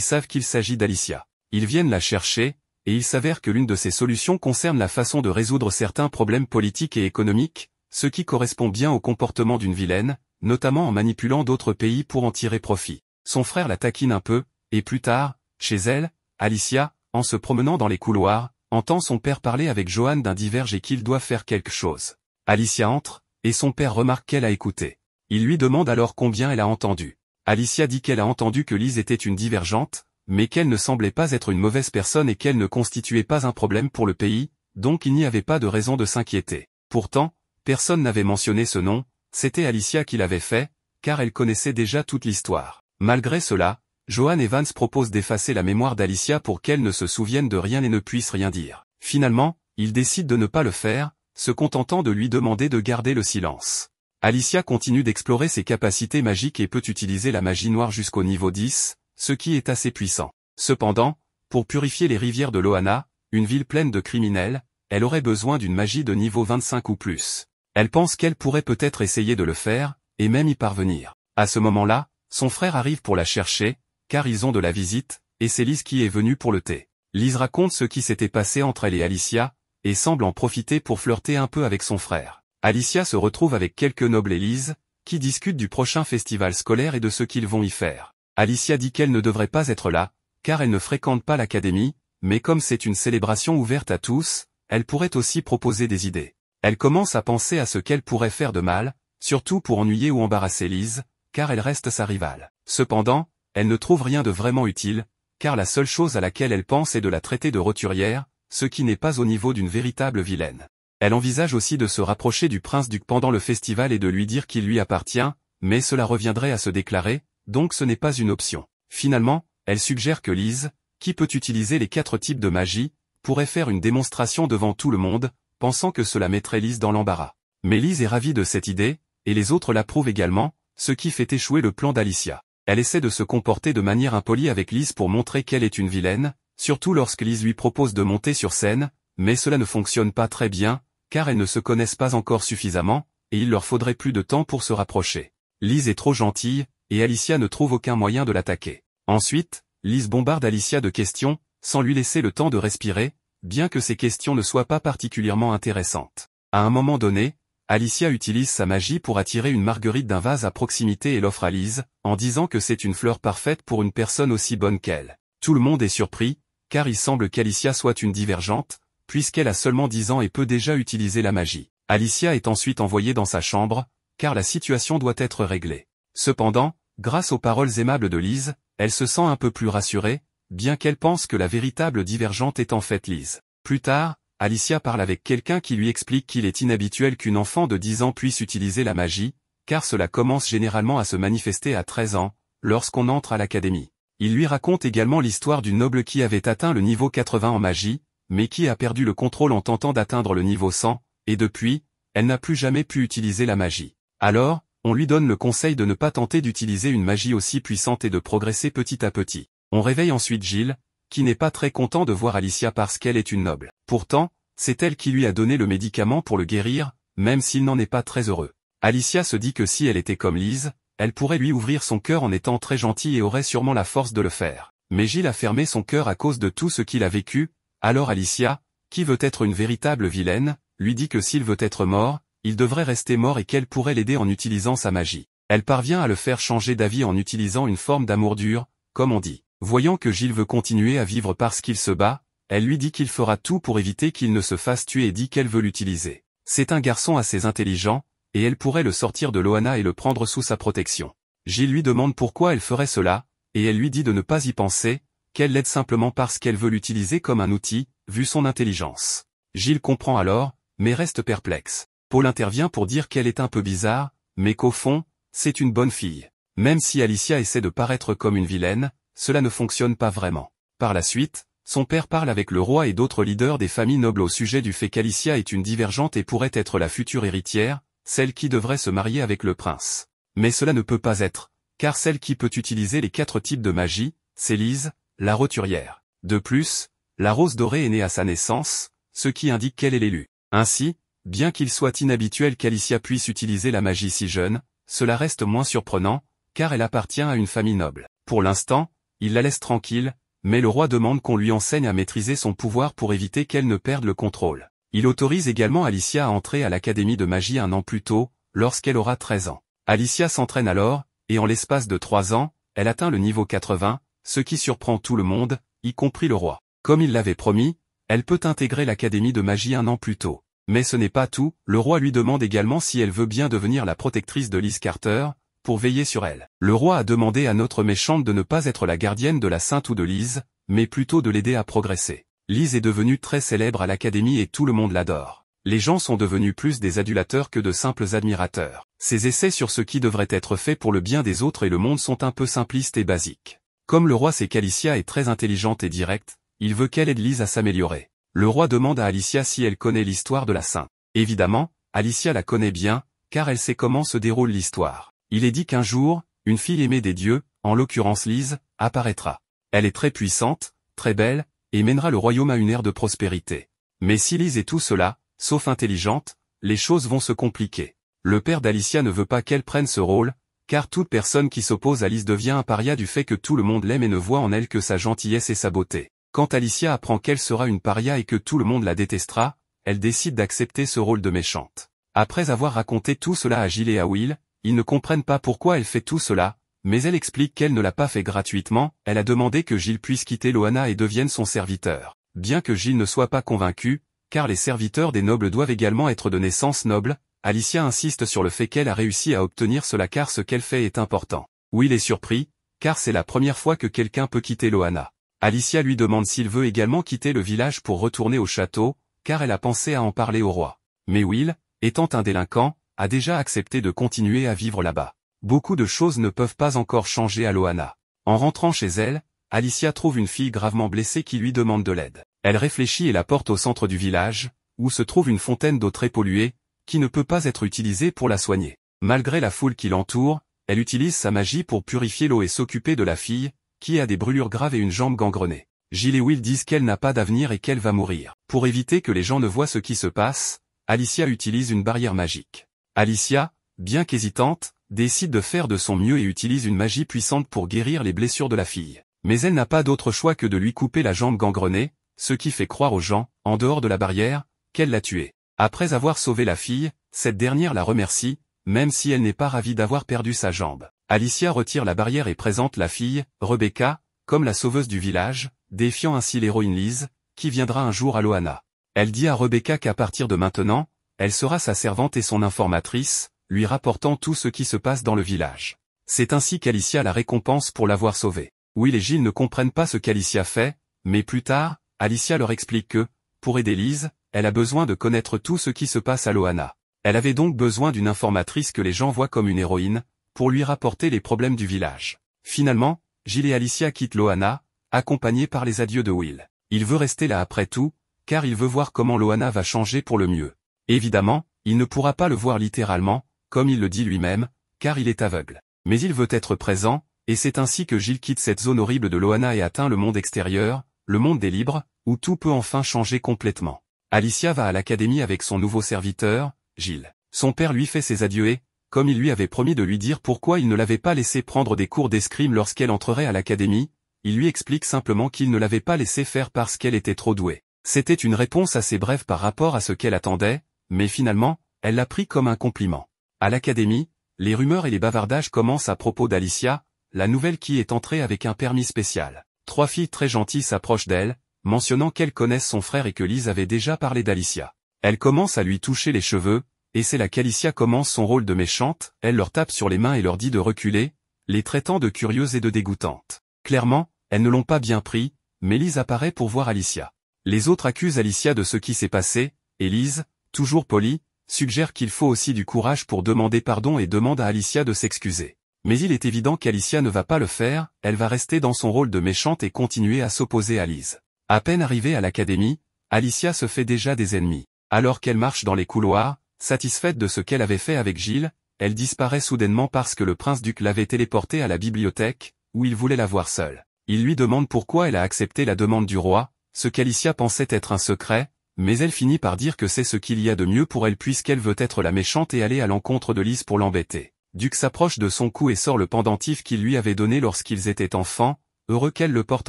savent qu'il s'agit d'Alicia. Ils viennent la chercher, et il s'avère que l'une de ces solutions concerne la façon de résoudre certains problèmes politiques et économiques, ce qui correspond bien au comportement d'une vilaine, notamment en manipulant d'autres pays pour en tirer profit. Son frère la taquine un peu, et plus tard, chez elle, Alicia, en se promenant dans les couloirs, entend son père parler avec Johan d'un diverge et qu'il doit faire quelque chose. Alicia entre, et son père remarque qu'elle a écouté. Il lui demande alors combien elle a entendu. Alicia dit qu'elle a entendu que Lise était une divergente, mais qu'elle ne semblait pas être une mauvaise personne et qu'elle ne constituait pas un problème pour le pays, donc il n'y avait pas de raison de s'inquiéter. Pourtant, personne n'avait mentionné ce nom, c'était Alicia qui l'avait fait, car elle connaissait déjà toute l'histoire. Malgré cela, Johan Evans propose d'effacer la mémoire d'Alicia pour qu'elle ne se souvienne de rien et ne puisse rien dire. Finalement, il décide de ne pas le faire, se contentant de lui demander de garder le silence. Alicia continue d'explorer ses capacités magiques et peut utiliser la magie noire jusqu'au niveau 10, ce qui est assez puissant. Cependant, pour purifier les rivières de Loana, une ville pleine de criminels, elle aurait besoin d'une magie de niveau 25 ou plus. Elle pense qu'elle pourrait peut-être essayer de le faire, et même y parvenir. À ce moment-là, son frère arrive pour la chercher, car ils ont de la visite, et c'est Lise qui est venue pour le thé. Lise raconte ce qui s'était passé entre elle et Alicia, et semble en profiter pour flirter un peu avec son frère. Alicia se retrouve avec quelques nobles et Lise, qui discutent du prochain festival scolaire et de ce qu'ils vont y faire. Alicia dit qu'elle ne devrait pas être là, car elle ne fréquente pas l'académie, mais comme c'est une célébration ouverte à tous, elle pourrait aussi proposer des idées. Elle commence à penser à ce qu'elle pourrait faire de mal, surtout pour ennuyer ou embarrasser Lise, car elle reste sa rivale. Cependant, elle ne trouve rien de vraiment utile, car la seule chose à laquelle elle pense est de la traiter de roturière, ce qui n'est pas au niveau d'une véritable vilaine. Elle envisage aussi de se rapprocher du prince duc pendant le festival et de lui dire qu'il lui appartient, mais cela reviendrait à se déclarer, donc ce n'est pas une option. Finalement, elle suggère que Lise, qui peut utiliser les 4 types de magie, pourrait faire une démonstration devant tout le monde, pensant que cela mettrait Lise dans l'embarras. Mais Lise est ravie de cette idée, et les autres l'approuvent également, ce qui fait échouer le plan d'Alicia. Elle essaie de se comporter de manière impolie avec Lise pour montrer qu'elle est une vilaine, surtout lorsque Lise lui propose de monter sur scène, mais cela ne fonctionne pas très bien, car elles ne se connaissent pas encore suffisamment, et il leur faudrait plus de temps pour se rapprocher. Lise est trop gentille, et Alicia ne trouve aucun moyen de l'attaquer. Ensuite, Lise bombarde Alicia de questions, sans lui laisser le temps de respirer, bien que ces questions ne soient pas particulièrement intéressantes. À un moment donné, Alicia utilise sa magie pour attirer une marguerite d'un vase à proximité et l'offre à Lise, en disant que c'est une fleur parfaite pour une personne aussi bonne qu'elle. Tout le monde est surpris, car il semble qu'Alicia soit une divergente, puisqu'elle a seulement 10 ans et peut déjà utiliser la magie. Alicia est ensuite envoyée dans sa chambre, car la situation doit être réglée. Cependant, grâce aux paroles aimables de Lise, elle se sent un peu plus rassurée, bien qu'elle pense que la véritable divergente est en fait Lise. Plus tard, Alicia parle avec quelqu'un qui lui explique qu'il est inhabituel qu'une enfant de 10 ans puisse utiliser la magie, car cela commence généralement à se manifester à 13 ans, lorsqu'on entre à l'académie. Il lui raconte également l'histoire d'une noble qui avait atteint le niveau 80 en magie, mais qui a perdu le contrôle en tentant d'atteindre le niveau 100, et depuis, elle n'a plus jamais pu utiliser la magie. Alors, on lui donne le conseil de ne pas tenter d'utiliser une magie aussi puissante et de progresser petit à petit. On réveille ensuite Gilles, qui n'est pas très content de voir Alicia parce qu'elle est une noble. Pourtant, c'est elle qui lui a donné le médicament pour le guérir, même s'il n'en est pas très heureux. Alicia se dit que si elle était comme Lise, elle pourrait lui ouvrir son cœur en étant très gentille et aurait sûrement la force de le faire. Mais Gilles a fermé son cœur à cause de tout ce qu'il a vécu, alors Alicia, qui veut être une véritable vilaine, lui dit que s'il veut être mort, il devrait rester mort et qu'elle pourrait l'aider en utilisant sa magie. Elle parvient à le faire changer d'avis en utilisant une forme d'amour dur, comme on dit. Voyant que Gilles veut continuer à vivre parce qu'il se bat, elle lui dit qu'il fera tout pour éviter qu'il ne se fasse tuer et dit qu'elle veut l'utiliser. C'est un garçon assez intelligent, et elle pourrait le sortir de Loana et le prendre sous sa protection. Gilles lui demande pourquoi elle ferait cela, et elle lui dit de ne pas y penser, qu'elle l'aide simplement parce qu'elle veut l'utiliser comme un outil, vu son intelligence. Gilles comprend alors, mais reste perplexe. Paul intervient pour dire qu'elle est un peu bizarre, mais qu'au fond, c'est une bonne fille. Même si Alicia essaie de paraître comme une vilaine, cela ne fonctionne pas vraiment. Par la suite, son père parle avec le roi et d'autres leaders des familles nobles au sujet du fait qu'Alicia est une divergente et pourrait être la future héritière, celle qui devrait se marier avec le prince. Mais cela ne peut pas être, car celle qui peut utiliser les 4 types de magie, c'est Lise, la roturière. De plus, la rose dorée est née à sa naissance, ce qui indique qu'elle est l'élue. Ainsi, bien qu'il soit inhabituel qu'Alicia puisse utiliser la magie si jeune, cela reste moins surprenant, car elle appartient à une famille noble. Pour l'instant, il la laisse tranquille, mais le roi demande qu'on lui enseigne à maîtriser son pouvoir pour éviter qu'elle ne perde le contrôle. Il autorise également Alicia à entrer à l'académie de magie un an plus tôt, lorsqu'elle aura 13 ans. Alicia s'entraîne alors, et en l'espace de 3 ans, elle atteint le niveau 80, ce qui surprend tout le monde, y compris le roi. Comme il l'avait promis, elle peut intégrer l'académie de magie un an plus tôt. Mais ce n'est pas tout, le roi lui demande également si elle veut bien devenir la protectrice de Liz Carter, pour veiller sur elle. Le roi a demandé à notre méchante de ne pas être la gardienne de la sainte ou de Liz, mais plutôt de l'aider à progresser. Liz est devenue très célèbre à l'académie et tout le monde l'adore. Les gens sont devenus plus des adulateurs que de simples admirateurs. Ses essais sur ce qui devrait être fait pour le bien des autres et le monde sont un peu simplistes et basiques. Comme le roi sait qu'Alicia est très intelligente et directe, il veut qu'elle aide Liz à s'améliorer. Le roi demande à Alicia si elle connaît l'histoire de la sainte. Évidemment, Alicia la connaît bien, car elle sait comment se déroule l'histoire. Il est dit qu'un jour, une fille aimée des dieux, en l'occurrence Liz, apparaîtra. Elle est très puissante, très belle, et mènera le royaume à une ère de prospérité. Mais si Liz est tout cela, sauf intelligente, les choses vont se compliquer. Le père d'Alicia ne veut pas qu'elle prenne ce rôle, car toute personne qui s'oppose à Liz devient un paria du fait que tout le monde l'aime et ne voit en elle que sa gentillesse et sa beauté. Quand Alicia apprend qu'elle sera une paria et que tout le monde la détestera, elle décide d'accepter ce rôle de méchante. Après avoir raconté tout cela à Giles et à Will, ils ne comprennent pas pourquoi elle fait tout cela, mais elle explique qu'elle ne l'a pas fait gratuitement, elle a demandé que Giles puisse quitter Loana et devienne son serviteur. Bien que Giles ne soit pas convaincu, car les serviteurs des nobles doivent également être de naissance noble, Alicia insiste sur le fait qu'elle a réussi à obtenir cela car ce qu'elle fait est important. Will est surpris, car c'est la première fois que quelqu'un peut quitter Loana. Alicia lui demande s'il veut également quitter le village pour retourner au château, car elle a pensé à en parler au roi. Mais Will, étant un délinquant, a déjà accepté de continuer à vivre là-bas. Beaucoup de choses ne peuvent pas encore changer à Loana. En rentrant chez elle, Alicia trouve une fille gravement blessée qui lui demande de l'aide. Elle réfléchit et la porte au centre du village, où se trouve une fontaine d'eau très polluée, qui ne peut pas être utilisée pour la soigner. Malgré la foule qui l'entoure, elle utilise sa magie pour purifier l'eau et s'occuper de la fille, qui a des brûlures graves et une jambe gangrenée. Giles et Will disent qu'elle n'a pas d'avenir et qu'elle va mourir. Pour éviter que les gens ne voient ce qui se passe, Alicia utilise une barrière magique. Alicia, bien qu'hésitante, décide de faire de son mieux et utilise une magie puissante pour guérir les blessures de la fille. Mais elle n'a pas d'autre choix que de lui couper la jambe gangrenée, ce qui fait croire aux gens, en dehors de la barrière, qu'elle l'a tuée. Après avoir sauvé la fille, cette dernière la remercie, même si elle n'est pas ravie d'avoir perdu sa jambe. Alicia retire la barrière et présente la fille, Rebecca, comme la sauveuse du village, défiant ainsi l'héroïne Liz, qui viendra un jour à Loana. Elle dit à Rebecca qu'à partir de maintenant, elle sera sa servante et son informatrice, lui rapportant tout ce qui se passe dans le village. C'est ainsi qu'Alicia la récompense pour l'avoir sauvée. Will et Giles ne comprennent pas ce qu'Alicia fait, mais plus tard, Alicia leur explique que, pour aider Liz, elle a besoin de connaître tout ce qui se passe à Loana. Elle avait donc besoin d'une informatrice que les gens voient comme une héroïne, pour lui rapporter les problèmes du village. Finalement, Giles et Alicia quittent Loana, accompagnés par les adieux de Will. Il veut rester là après tout, car il veut voir comment Loana va changer pour le mieux. Évidemment, il ne pourra pas le voir littéralement, comme il le dit lui-même, car il est aveugle. Mais il veut être présent, et c'est ainsi que Giles quitte cette zone horrible de Loana et atteint le monde extérieur, le monde des libres, où tout peut enfin changer complètement. Alicia va à l'académie avec son nouveau serviteur, Giles. Son père lui fait ses adieux et, comme il lui avait promis de lui dire pourquoi il ne l'avait pas laissé prendre des cours d'escrime lorsqu'elle entrerait à l'académie, il lui explique simplement qu'il ne l'avait pas laissé faire parce qu'elle était trop douée. C'était une réponse assez brève par rapport à ce qu'elle attendait, mais finalement, elle l'a pris comme un compliment. À l'académie, les rumeurs et les bavardages commencent à propos d'Alicia, la nouvelle qui est entrée avec un permis spécial. 3 filles très gentilles s'approchent d'elle, mentionnant qu'elles connaissent son frère et que Liz avait déjà parlé d'Alicia. Elle commence à lui toucher les cheveux, et c'est là qu'Alicia commence son rôle de méchante, elle leur tape sur les mains et leur dit de reculer, les traitant de curieuses et de dégoûtantes. Clairement, elles ne l'ont pas bien pris, mais Liz apparaît pour voir Alicia. Les autres accusent Alicia de ce qui s'est passé, et Liz, toujours polie, suggère qu'il faut aussi du courage pour demander pardon et demande à Alicia de s'excuser. Mais il est évident qu'Alicia ne va pas le faire, elle va rester dans son rôle de méchante et continuer à s'opposer à Liz. À peine arrivée à l'académie, Alicia se fait déjà des ennemis. Alors qu'elle marche dans les couloirs, satisfaite de ce qu'elle avait fait avec Giles, elle disparaît soudainement parce que le prince-duc l'avait téléportée à la bibliothèque, où il voulait la voir seule. Il lui demande pourquoi elle a accepté la demande du roi, ce qu'Alicia pensait être un secret, mais elle finit par dire que c'est ce qu'il y a de mieux pour elle puisqu'elle veut être la méchante et aller à l'encontre de Liz pour l'embêter. Duc s'approche de son cou et sort le pendentif qu'il lui avait donné lorsqu'ils étaient enfants, heureux qu'elle le porte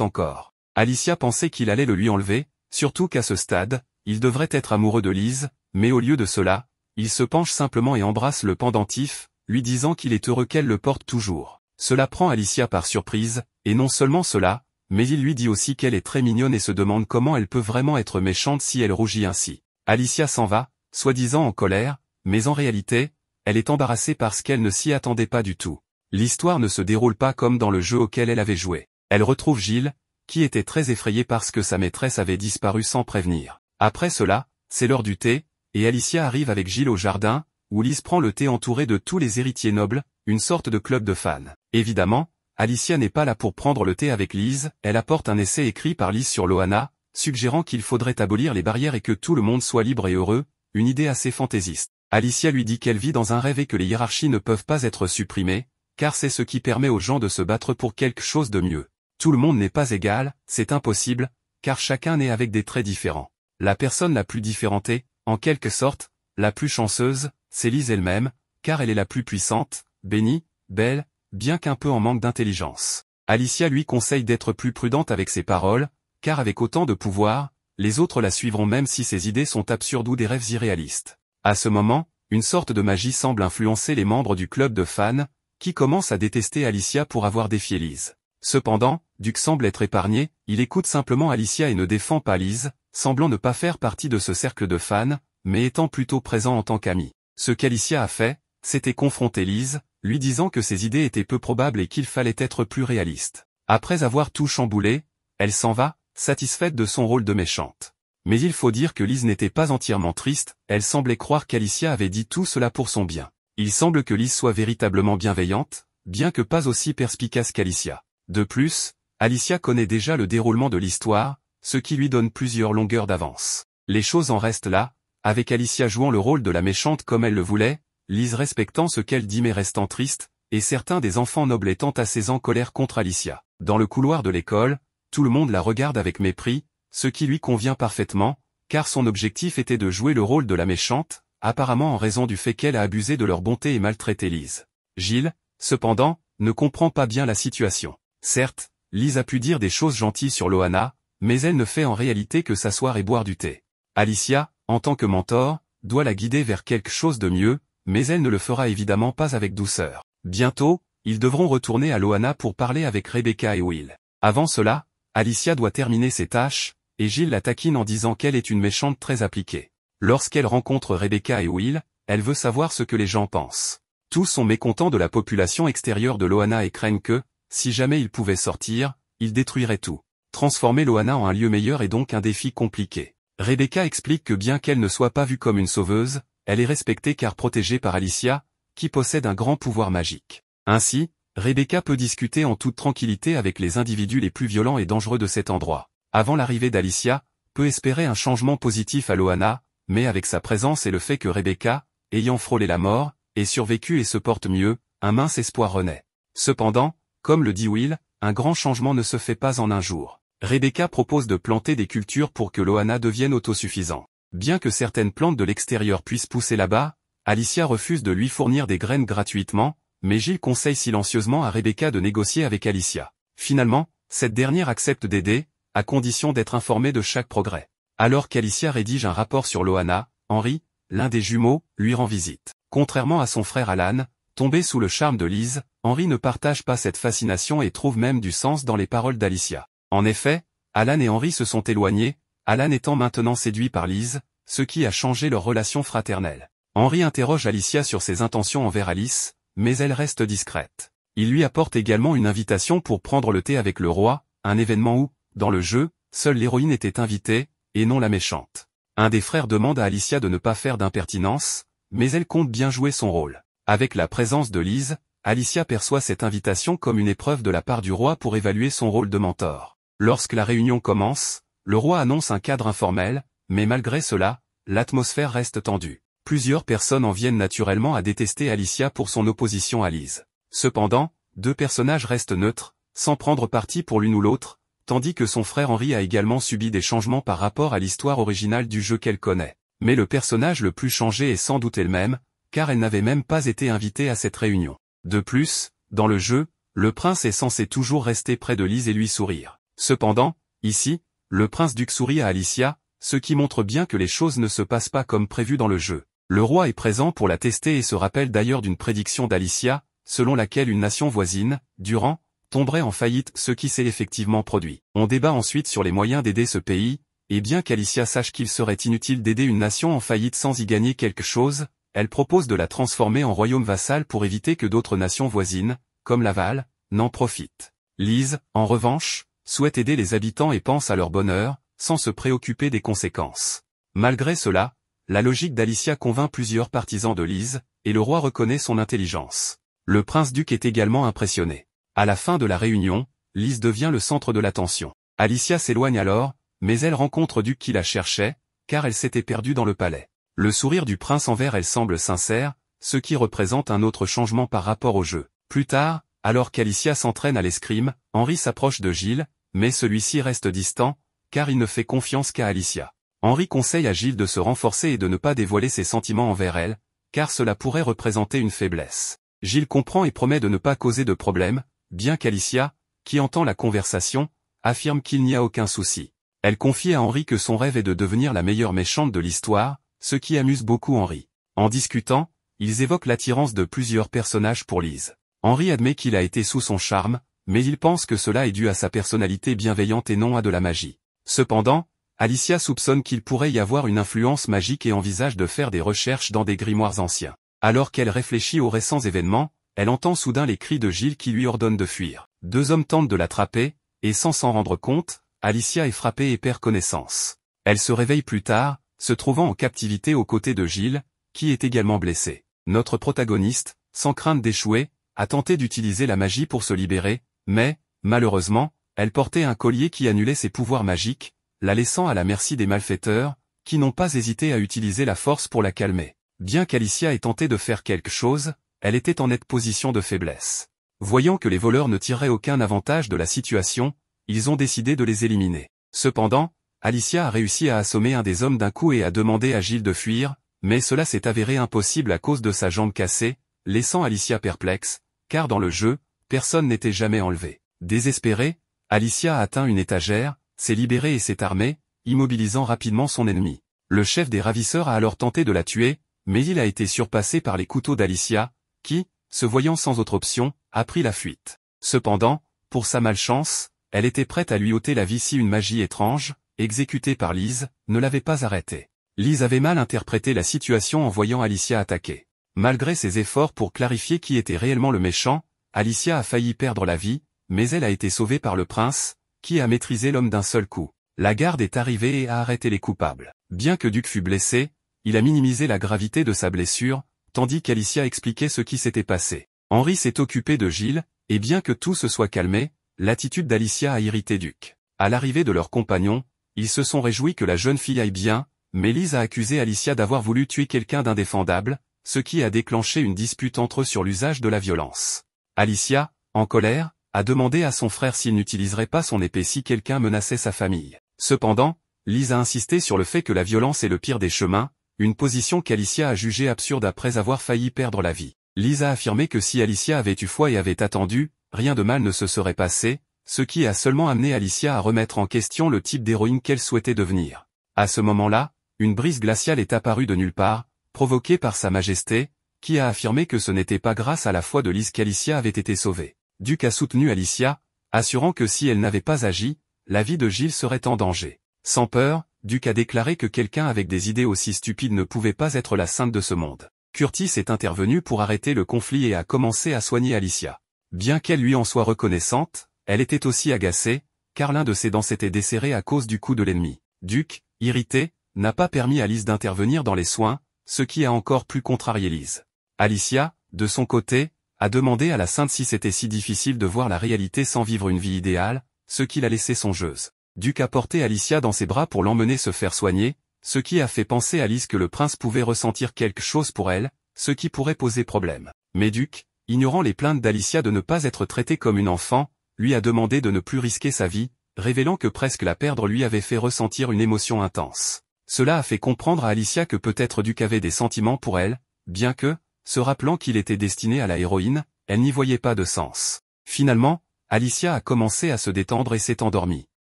encore. Alicia pensait qu'il allait le lui enlever, surtout qu'à ce stade, il devrait être amoureux de Lise, mais au lieu de cela, il se penche simplement et embrasse le pendentif, lui disant qu'il est heureux qu'elle le porte toujours. Cela prend Alicia par surprise, et non seulement cela, mais il lui dit aussi qu'elle est très mignonne et se demande comment elle peut vraiment être méchante si elle rougit ainsi. Alicia s'en va, soi-disant en colère, mais en réalité, elle est embarrassée parce qu'elle ne s'y attendait pas du tout. L'histoire ne se déroule pas comme dans le jeu auquel elle avait joué. Elle retrouve Gilles, qui était très effrayé parce que sa maîtresse avait disparu sans prévenir. Après cela, c'est l'heure du thé, et Alicia arrive avec Gilles au jardin, où Lise prend le thé entourée de tous les héritiers nobles, une sorte de club de fans. Évidemment, Alicia n'est pas là pour prendre le thé avec Lise, elle apporte un essai écrit par Lise sur Loana, suggérant qu'il faudrait abolir les barrières et que tout le monde soit libre et heureux, une idée assez fantaisiste. Alicia lui dit qu'elle vit dans un rêve et que les hiérarchies ne peuvent pas être supprimées, car c'est ce qui permet aux gens de se battre pour quelque chose de mieux. Tout le monde n'est pas égal, c'est impossible, car chacun naît avec des traits différents. La personne la plus différentée, en quelque sorte, la plus chanceuse, c'est Lise elle-même, car elle est la plus puissante, bénie, belle, bien qu'un peu en manque d'intelligence. Alicia lui conseille d'être plus prudente avec ses paroles, car avec autant de pouvoir, les autres la suivront même si ses idées sont absurdes ou des rêves irréalistes. À ce moment, une sorte de magie semble influencer les membres du club de fans, qui commencent à détester Alicia pour avoir défié Lise. Cependant, Duc semble être épargné, il écoute simplement Alicia et ne défend pas Lise, semblant ne pas faire partie de ce cercle de fans, mais étant plutôt présent en tant qu'ami. Ce qu'Alicia a fait, c'était confronter Lise, lui disant que ses idées étaient peu probables et qu'il fallait être plus réaliste. Après avoir tout chamboulé, elle s'en va, satisfaite de son rôle de méchante. Mais il faut dire que Lise n'était pas entièrement triste, elle semblait croire qu'Alicia avait dit tout cela pour son bien. Il semble que Lise soit véritablement bienveillante, bien que pas aussi perspicace qu'Alicia. De plus, Alicia connaît déjà le déroulement de l'histoire, ce qui lui donne plusieurs longueurs d'avance. Les choses en restent là, avec Alicia jouant le rôle de la méchante comme elle le voulait, Lise respectant ce qu'elle dit mais restant triste, et certains des enfants nobles étant assez en colère contre Alicia. Dans le couloir de l'école, tout le monde la regarde avec mépris, ce qui lui convient parfaitement, car son objectif était de jouer le rôle de la méchante, apparemment en raison du fait qu'elle a abusé de leur bonté et maltraité Lise. Gilles, cependant, ne comprend pas bien la situation. Certes, Lise a pu dire des choses gentilles sur Loana, mais elle ne fait en réalité que s'asseoir et boire du thé. Alicia, en tant que mentor, doit la guider vers quelque chose de mieux, mais elle ne le fera évidemment pas avec douceur. Bientôt, ils devront retourner à Loana pour parler avec Rebecca et Will. Avant cela, Alicia doit terminer ses tâches, et Gilles la taquine en disant qu'elle est une méchante très appliquée. Lorsqu'elle rencontre Rebecca et Will, elle veut savoir ce que les gens pensent. Tous sont mécontents de la population extérieure de Loana et craignent que, si jamais ils pouvaient sortir, ils détruiraient tout. Transformer Loana en un lieu meilleur est donc un défi compliqué. Rebecca explique que bien qu'elle ne soit pas vue comme une sauveuse, elle est respectée car protégée par Alicia, qui possède un grand pouvoir magique. Ainsi, Rebecca peut discuter en toute tranquillité avec les individus les plus violents et dangereux de cet endroit. Avant l'arrivée d'Alicia, peut espérer un changement positif à Loana, mais avec sa présence et le fait que Rebecca, ayant frôlé la mort, ait survécu et se porte mieux, un mince espoir renaît. Cependant, comme le dit Will, un grand changement ne se fait pas en un jour. Rebecca propose de planter des cultures pour que Loana devienne autosuffisant. Bien que certaines plantes de l'extérieur puissent pousser là-bas, Alicia refuse de lui fournir des graines gratuitement, mais Gilles conseille silencieusement à Rebecca de négocier avec Alicia. Finalement, cette dernière accepte d'aider, à condition d'être informée de chaque progrès. Alors qu'Alicia rédige un rapport sur Loana, Henry, l'un des jumeaux, lui rend visite. Contrairement à son frère Alan, tombé sous le charme de Lise, Henry ne partage pas cette fascination et trouve même du sens dans les paroles d'Alicia. En effet, Alan et Henry se sont éloignés, Alan étant maintenant séduit par Lise, ce qui a changé leur relation fraternelle. Henry interroge Alicia sur ses intentions envers Alice, mais elle reste discrète. Il lui apporte également une invitation pour prendre le thé avec le roi, un événement où, dans le jeu, seule l'héroïne était invitée, et non la méchante. Un des frères demande à Alicia de ne pas faire d'impertinence, mais elle compte bien jouer son rôle. Avec la présence de Lise, Alicia perçoit cette invitation comme une épreuve de la part du roi pour évaluer son rôle de mentor. Lorsque la réunion commence, le roi annonce un cadre informel, mais malgré cela, l'atmosphère reste tendue. Plusieurs personnes en viennent naturellement à détester Alicia pour son opposition à Lise. Cependant, deux personnages restent neutres, sans prendre parti pour l'une ou l'autre, tandis que son frère Henry a également subi des changements par rapport à l'histoire originale du jeu qu'elle connaît. Mais le personnage le plus changé est sans doute elle-même, car elle n'avait même pas été invitée à cette réunion. De plus, dans le jeu, le prince est censé toujours rester près de Lise et lui sourire. Cependant, ici, le prince-duc sourit à Alicia, ce qui montre bien que les choses ne se passent pas comme prévu dans le jeu. Le roi est présent pour la tester et se rappelle d'ailleurs d'une prédiction d'Alicia, selon laquelle une nation voisine, Durand, tomberait en faillite, ce qui s'est effectivement produit. On débat ensuite sur les moyens d'aider ce pays, et bien qu'Alicia sache qu'il serait inutile d'aider une nation en faillite sans y gagner quelque chose, elle propose de la transformer en royaume vassal pour éviter que d'autres nations voisines, comme Laval, n'en profitent. Lise, en revanche, souhaite aider les habitants et pense à leur bonheur, sans se préoccuper des conséquences. Malgré cela, la logique d'Alicia convainc plusieurs partisans de Lise, et le roi reconnaît son intelligence. Le prince-duc est également impressionné. À la fin de la réunion, Lise devient le centre de l'attention. Alicia s'éloigne alors, mais elle rencontre Duc qui la cherchait, car elle s'était perdue dans le palais. Le sourire du prince envers elle semble sincère, ce qui représente un autre changement par rapport au jeu. Plus tard, alors qu'Alicia s'entraîne à l'escrime, Henri s'approche de Gilles, mais celui-ci reste distant, car il ne fait confiance qu'à Alicia. Henri conseille à Gilles de se renforcer et de ne pas dévoiler ses sentiments envers elle, car cela pourrait représenter une faiblesse. Gilles comprend et promet de ne pas causer de problème, bien qu'Alicia, qui entend la conversation, affirme qu'il n'y a aucun souci. Elle confie à Henri que son rêve est de devenir la meilleure méchante de l'histoire, ce qui amuse beaucoup Henri. En discutant, ils évoquent l'attirance de plusieurs personnages pour Lise. Henri admet qu'il a été sous son charme, mais il pense que cela est dû à sa personnalité bienveillante et non à de la magie. Cependant, Alicia soupçonne qu'il pourrait y avoir une influence magique et envisage de faire des recherches dans des grimoires anciens. Alors qu'elle réfléchit aux récents événements, elle entend soudain les cris de Gilles qui lui ordonne de fuir. Deux hommes tentent de l'attraper, et sans s'en rendre compte, Alicia est frappée et perd connaissance. Elle se réveille plus tard, se trouvant en captivité aux côtés de Gilles, qui est également blessé. Notre protagoniste, sans crainte d'échouer, a tenté d'utiliser la magie pour se libérer, mais, malheureusement, elle portait un collier qui annulait ses pouvoirs magiques, la laissant à la merci des malfaiteurs, qui n'ont pas hésité à utiliser la force pour la calmer. Bien qu'Alicia ait tenté de faire quelque chose, elle était en nette position de faiblesse. Voyant que les voleurs ne tireraient aucun avantage de la situation, ils ont décidé de les éliminer. Cependant, Alicia a réussi à assommer un des hommes d'un coup et a demandé à Gilles de fuir, mais cela s'est avéré impossible à cause de sa jambe cassée, laissant Alicia perplexe, car dans le jeu, personne n'était jamais enlevé. Désespérée, Alicia a atteint une étagère, s'est libérée et s'est armée, immobilisant rapidement son ennemi. Le chef des ravisseurs a alors tenté de la tuer, mais il a été surpassé par les couteaux d'Alicia, qui, se voyant sans autre option, a pris la fuite. Cependant, pour sa malchance, elle était prête à lui ôter la vie si une magie étrange, exécutée par Lise, ne l'avait pas arrêtée. Lise avait mal interprété la situation en voyant Alicia attaquer. Malgré ses efforts pour clarifier qui était réellement le méchant, Alicia a failli perdre la vie, mais elle a été sauvée par le prince, qui a maîtrisé l'homme d'un seul coup. La garde est arrivée et a arrêté les coupables. Bien que Duc fût blessé, il a minimisé la gravité de sa blessure, tandis qu'Alicia expliquait ce qui s'était passé. Henri s'est occupé de Gilles, et bien que tout se soit calmé, l'attitude d'Alicia a irrité Duc. À l'arrivée de leurs compagnons, ils se sont réjouis que la jeune fille aille bien, mais Lise a accusé Alicia d'avoir voulu tuer quelqu'un d'indéfendable, ce qui a déclenché une dispute entre eux sur l'usage de la violence. Alicia, en colère, a demandé à son frère s'il n'utiliserait pas son épée si quelqu'un menaçait sa famille. Cependant, Lise a insisté sur le fait que la violence est le pire des chemins, une position qu'Alicia a jugée absurde après avoir failli perdre la vie. Lise a affirmé que si Alicia avait eu foi et avait attendu, rien de mal ne se serait passé, ce qui a seulement amené Alicia à remettre en question le type d'héroïne qu'elle souhaitait devenir. À ce moment-là, une brise glaciale est apparue de nulle part, provoquée par Sa Majesté, qui a affirmé que ce n'était pas grâce à la foi de Lise qu'Alicia avait été sauvée. Duc a soutenu Alicia, assurant que si elle n'avait pas agi, la vie de Gilles serait en danger. Sans peur, Duc a déclaré que quelqu'un avec des idées aussi stupides ne pouvait pas être la sainte de ce monde. Curtis est intervenu pour arrêter le conflit et a commencé à soigner Alicia. Bien qu'elle lui en soit reconnaissante, elle était aussi agacée, car l'un de ses dents s'était desserré à cause du coup de l'ennemi. Duc, irrité, n'a pas permis à Lise d'intervenir dans les soins, ce qui a encore plus contrarié Lise. Alicia, de son côté, a demandé à la sainte si c'était si difficile de voir la réalité sans vivre une vie idéale, ce qui l'a laissée songeuse. Duc a porté Alicia dans ses bras pour l'emmener se faire soigner, ce qui a fait penser à Lise que le prince pouvait ressentir quelque chose pour elle, ce qui pourrait poser problème. Mais Duc, ignorant les plaintes d'Alicia de ne pas être traitée comme une enfant, lui a demandé de ne plus risquer sa vie, révélant que presque la perdre lui avait fait ressentir une émotion intense. Cela a fait comprendre à Alicia que peut-être Duc avait des sentiments pour elle, bien que, se rappelant qu'il était destiné à la héroïne, elle n'y voyait pas de sens. Finalement, Alicia a commencé à se détendre et s'est endormie.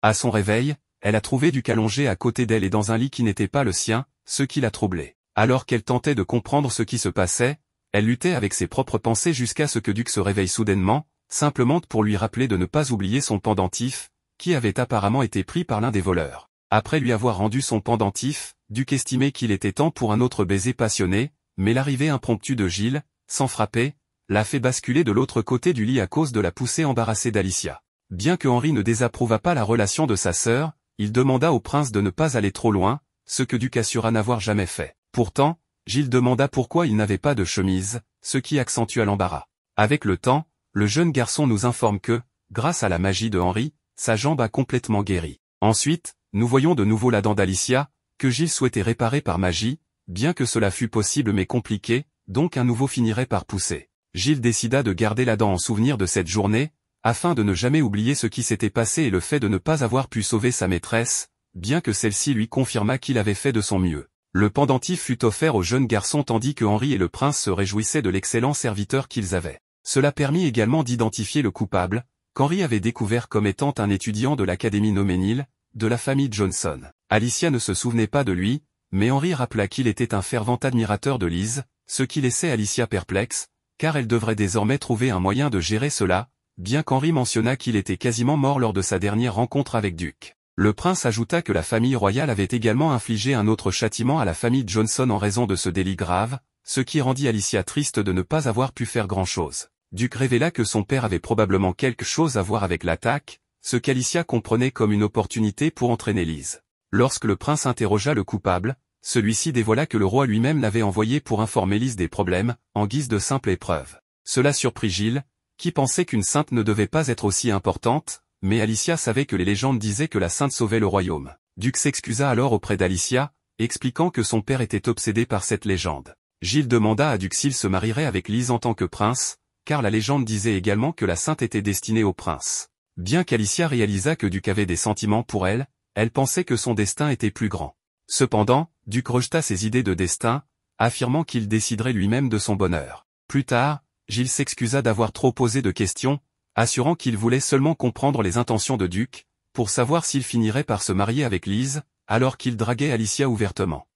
À son réveil, elle a trouvé Duc allongé à côté d'elle et dans un lit qui n'était pas le sien, ce qui l'a troublée. Alors qu'elle tentait de comprendre ce qui se passait, elle luttait avec ses propres pensées jusqu'à ce que Duc se réveille soudainement, simplement pour lui rappeler de ne pas oublier son pendentif, qui avait apparemment été pris par l'un des voleurs. Après lui avoir rendu son pendentif, Duc estimait qu'il était temps pour un autre baiser passionné, mais l'arrivée impromptue de Gilles, sans frapper, l'a fait basculer de l'autre côté du lit à cause de la poussée embarrassée d'Alicia. Bien que Henri ne désapprouvât pas la relation de sa sœur, il demanda au prince de ne pas aller trop loin, ce que Duc assura n'avoir jamais fait. Pourtant, Gilles demanda pourquoi il n'avait pas de chemise, ce qui accentua l'embarras. Avec le temps, le jeune garçon nous informe que, grâce à la magie de Henri, sa jambe a complètement guéri. Ensuite, nous voyons de nouveau la dent d'Alicia, que Gilles souhaitait réparer par magie, bien que cela fût possible mais compliqué, donc un nouveau finirait par pousser. Gilles décida de garder la dent en souvenir de cette journée, afin de ne jamais oublier ce qui s'était passé et le fait de ne pas avoir pu sauver sa maîtresse, bien que celle-ci lui confirmât qu'il avait fait de son mieux. Le pendentif fut offert au jeune garçon tandis que Henri et le prince se réjouissaient de l'excellent serviteur qu'ils avaient. Cela permit également d'identifier le coupable, qu'Henri avait découvert comme étant un étudiant de l'Académie Noménil, de la famille Johnson. Alicia ne se souvenait pas de lui, mais Henri rappela qu'il était un fervent admirateur de Lise, ce qui laissait Alicia perplexe, car elle devrait désormais trouver un moyen de gérer cela, bien qu'Henri mentionna qu'il était quasiment mort lors de sa dernière rencontre avec Duc. Le prince ajouta que la famille royale avait également infligé un autre châtiment à la famille Johnson en raison de ce délit grave, ce qui rendit Alicia triste de ne pas avoir pu faire grand-chose. Duc révéla que son père avait probablement quelque chose à voir avec l'attaque, ce qu'Alicia comprenait comme une opportunité pour entraîner Lise. Lorsque le prince interrogea le coupable, celui-ci dévoila que le roi lui-même l'avait envoyé pour informer Lise des problèmes, en guise de simple épreuve. Cela surprit Gilles, qui pensait qu'une sainte ne devait pas être aussi importante, mais Alicia savait que les légendes disaient que la sainte sauvait le royaume. Duc s'excusa alors auprès d'Alicia, expliquant que son père était obsédé par cette légende. Gilles demanda à Duc s'il se marierait avec Lise en tant que prince, car la légende disait également que la sainte était destinée au prince. Bien qu'Alicia réalisât que Duc avait des sentiments pour elle, elle pensait que son destin était plus grand. Cependant, Duc rejeta ses idées de destin, affirmant qu'il déciderait lui-même de son bonheur. Plus tard, Gilles s'excusa d'avoir trop posé de questions, assurant qu'il voulait seulement comprendre les intentions de Duc, pour savoir s'il finirait par se marier avec Lise, alors qu'il draguait Alicia ouvertement.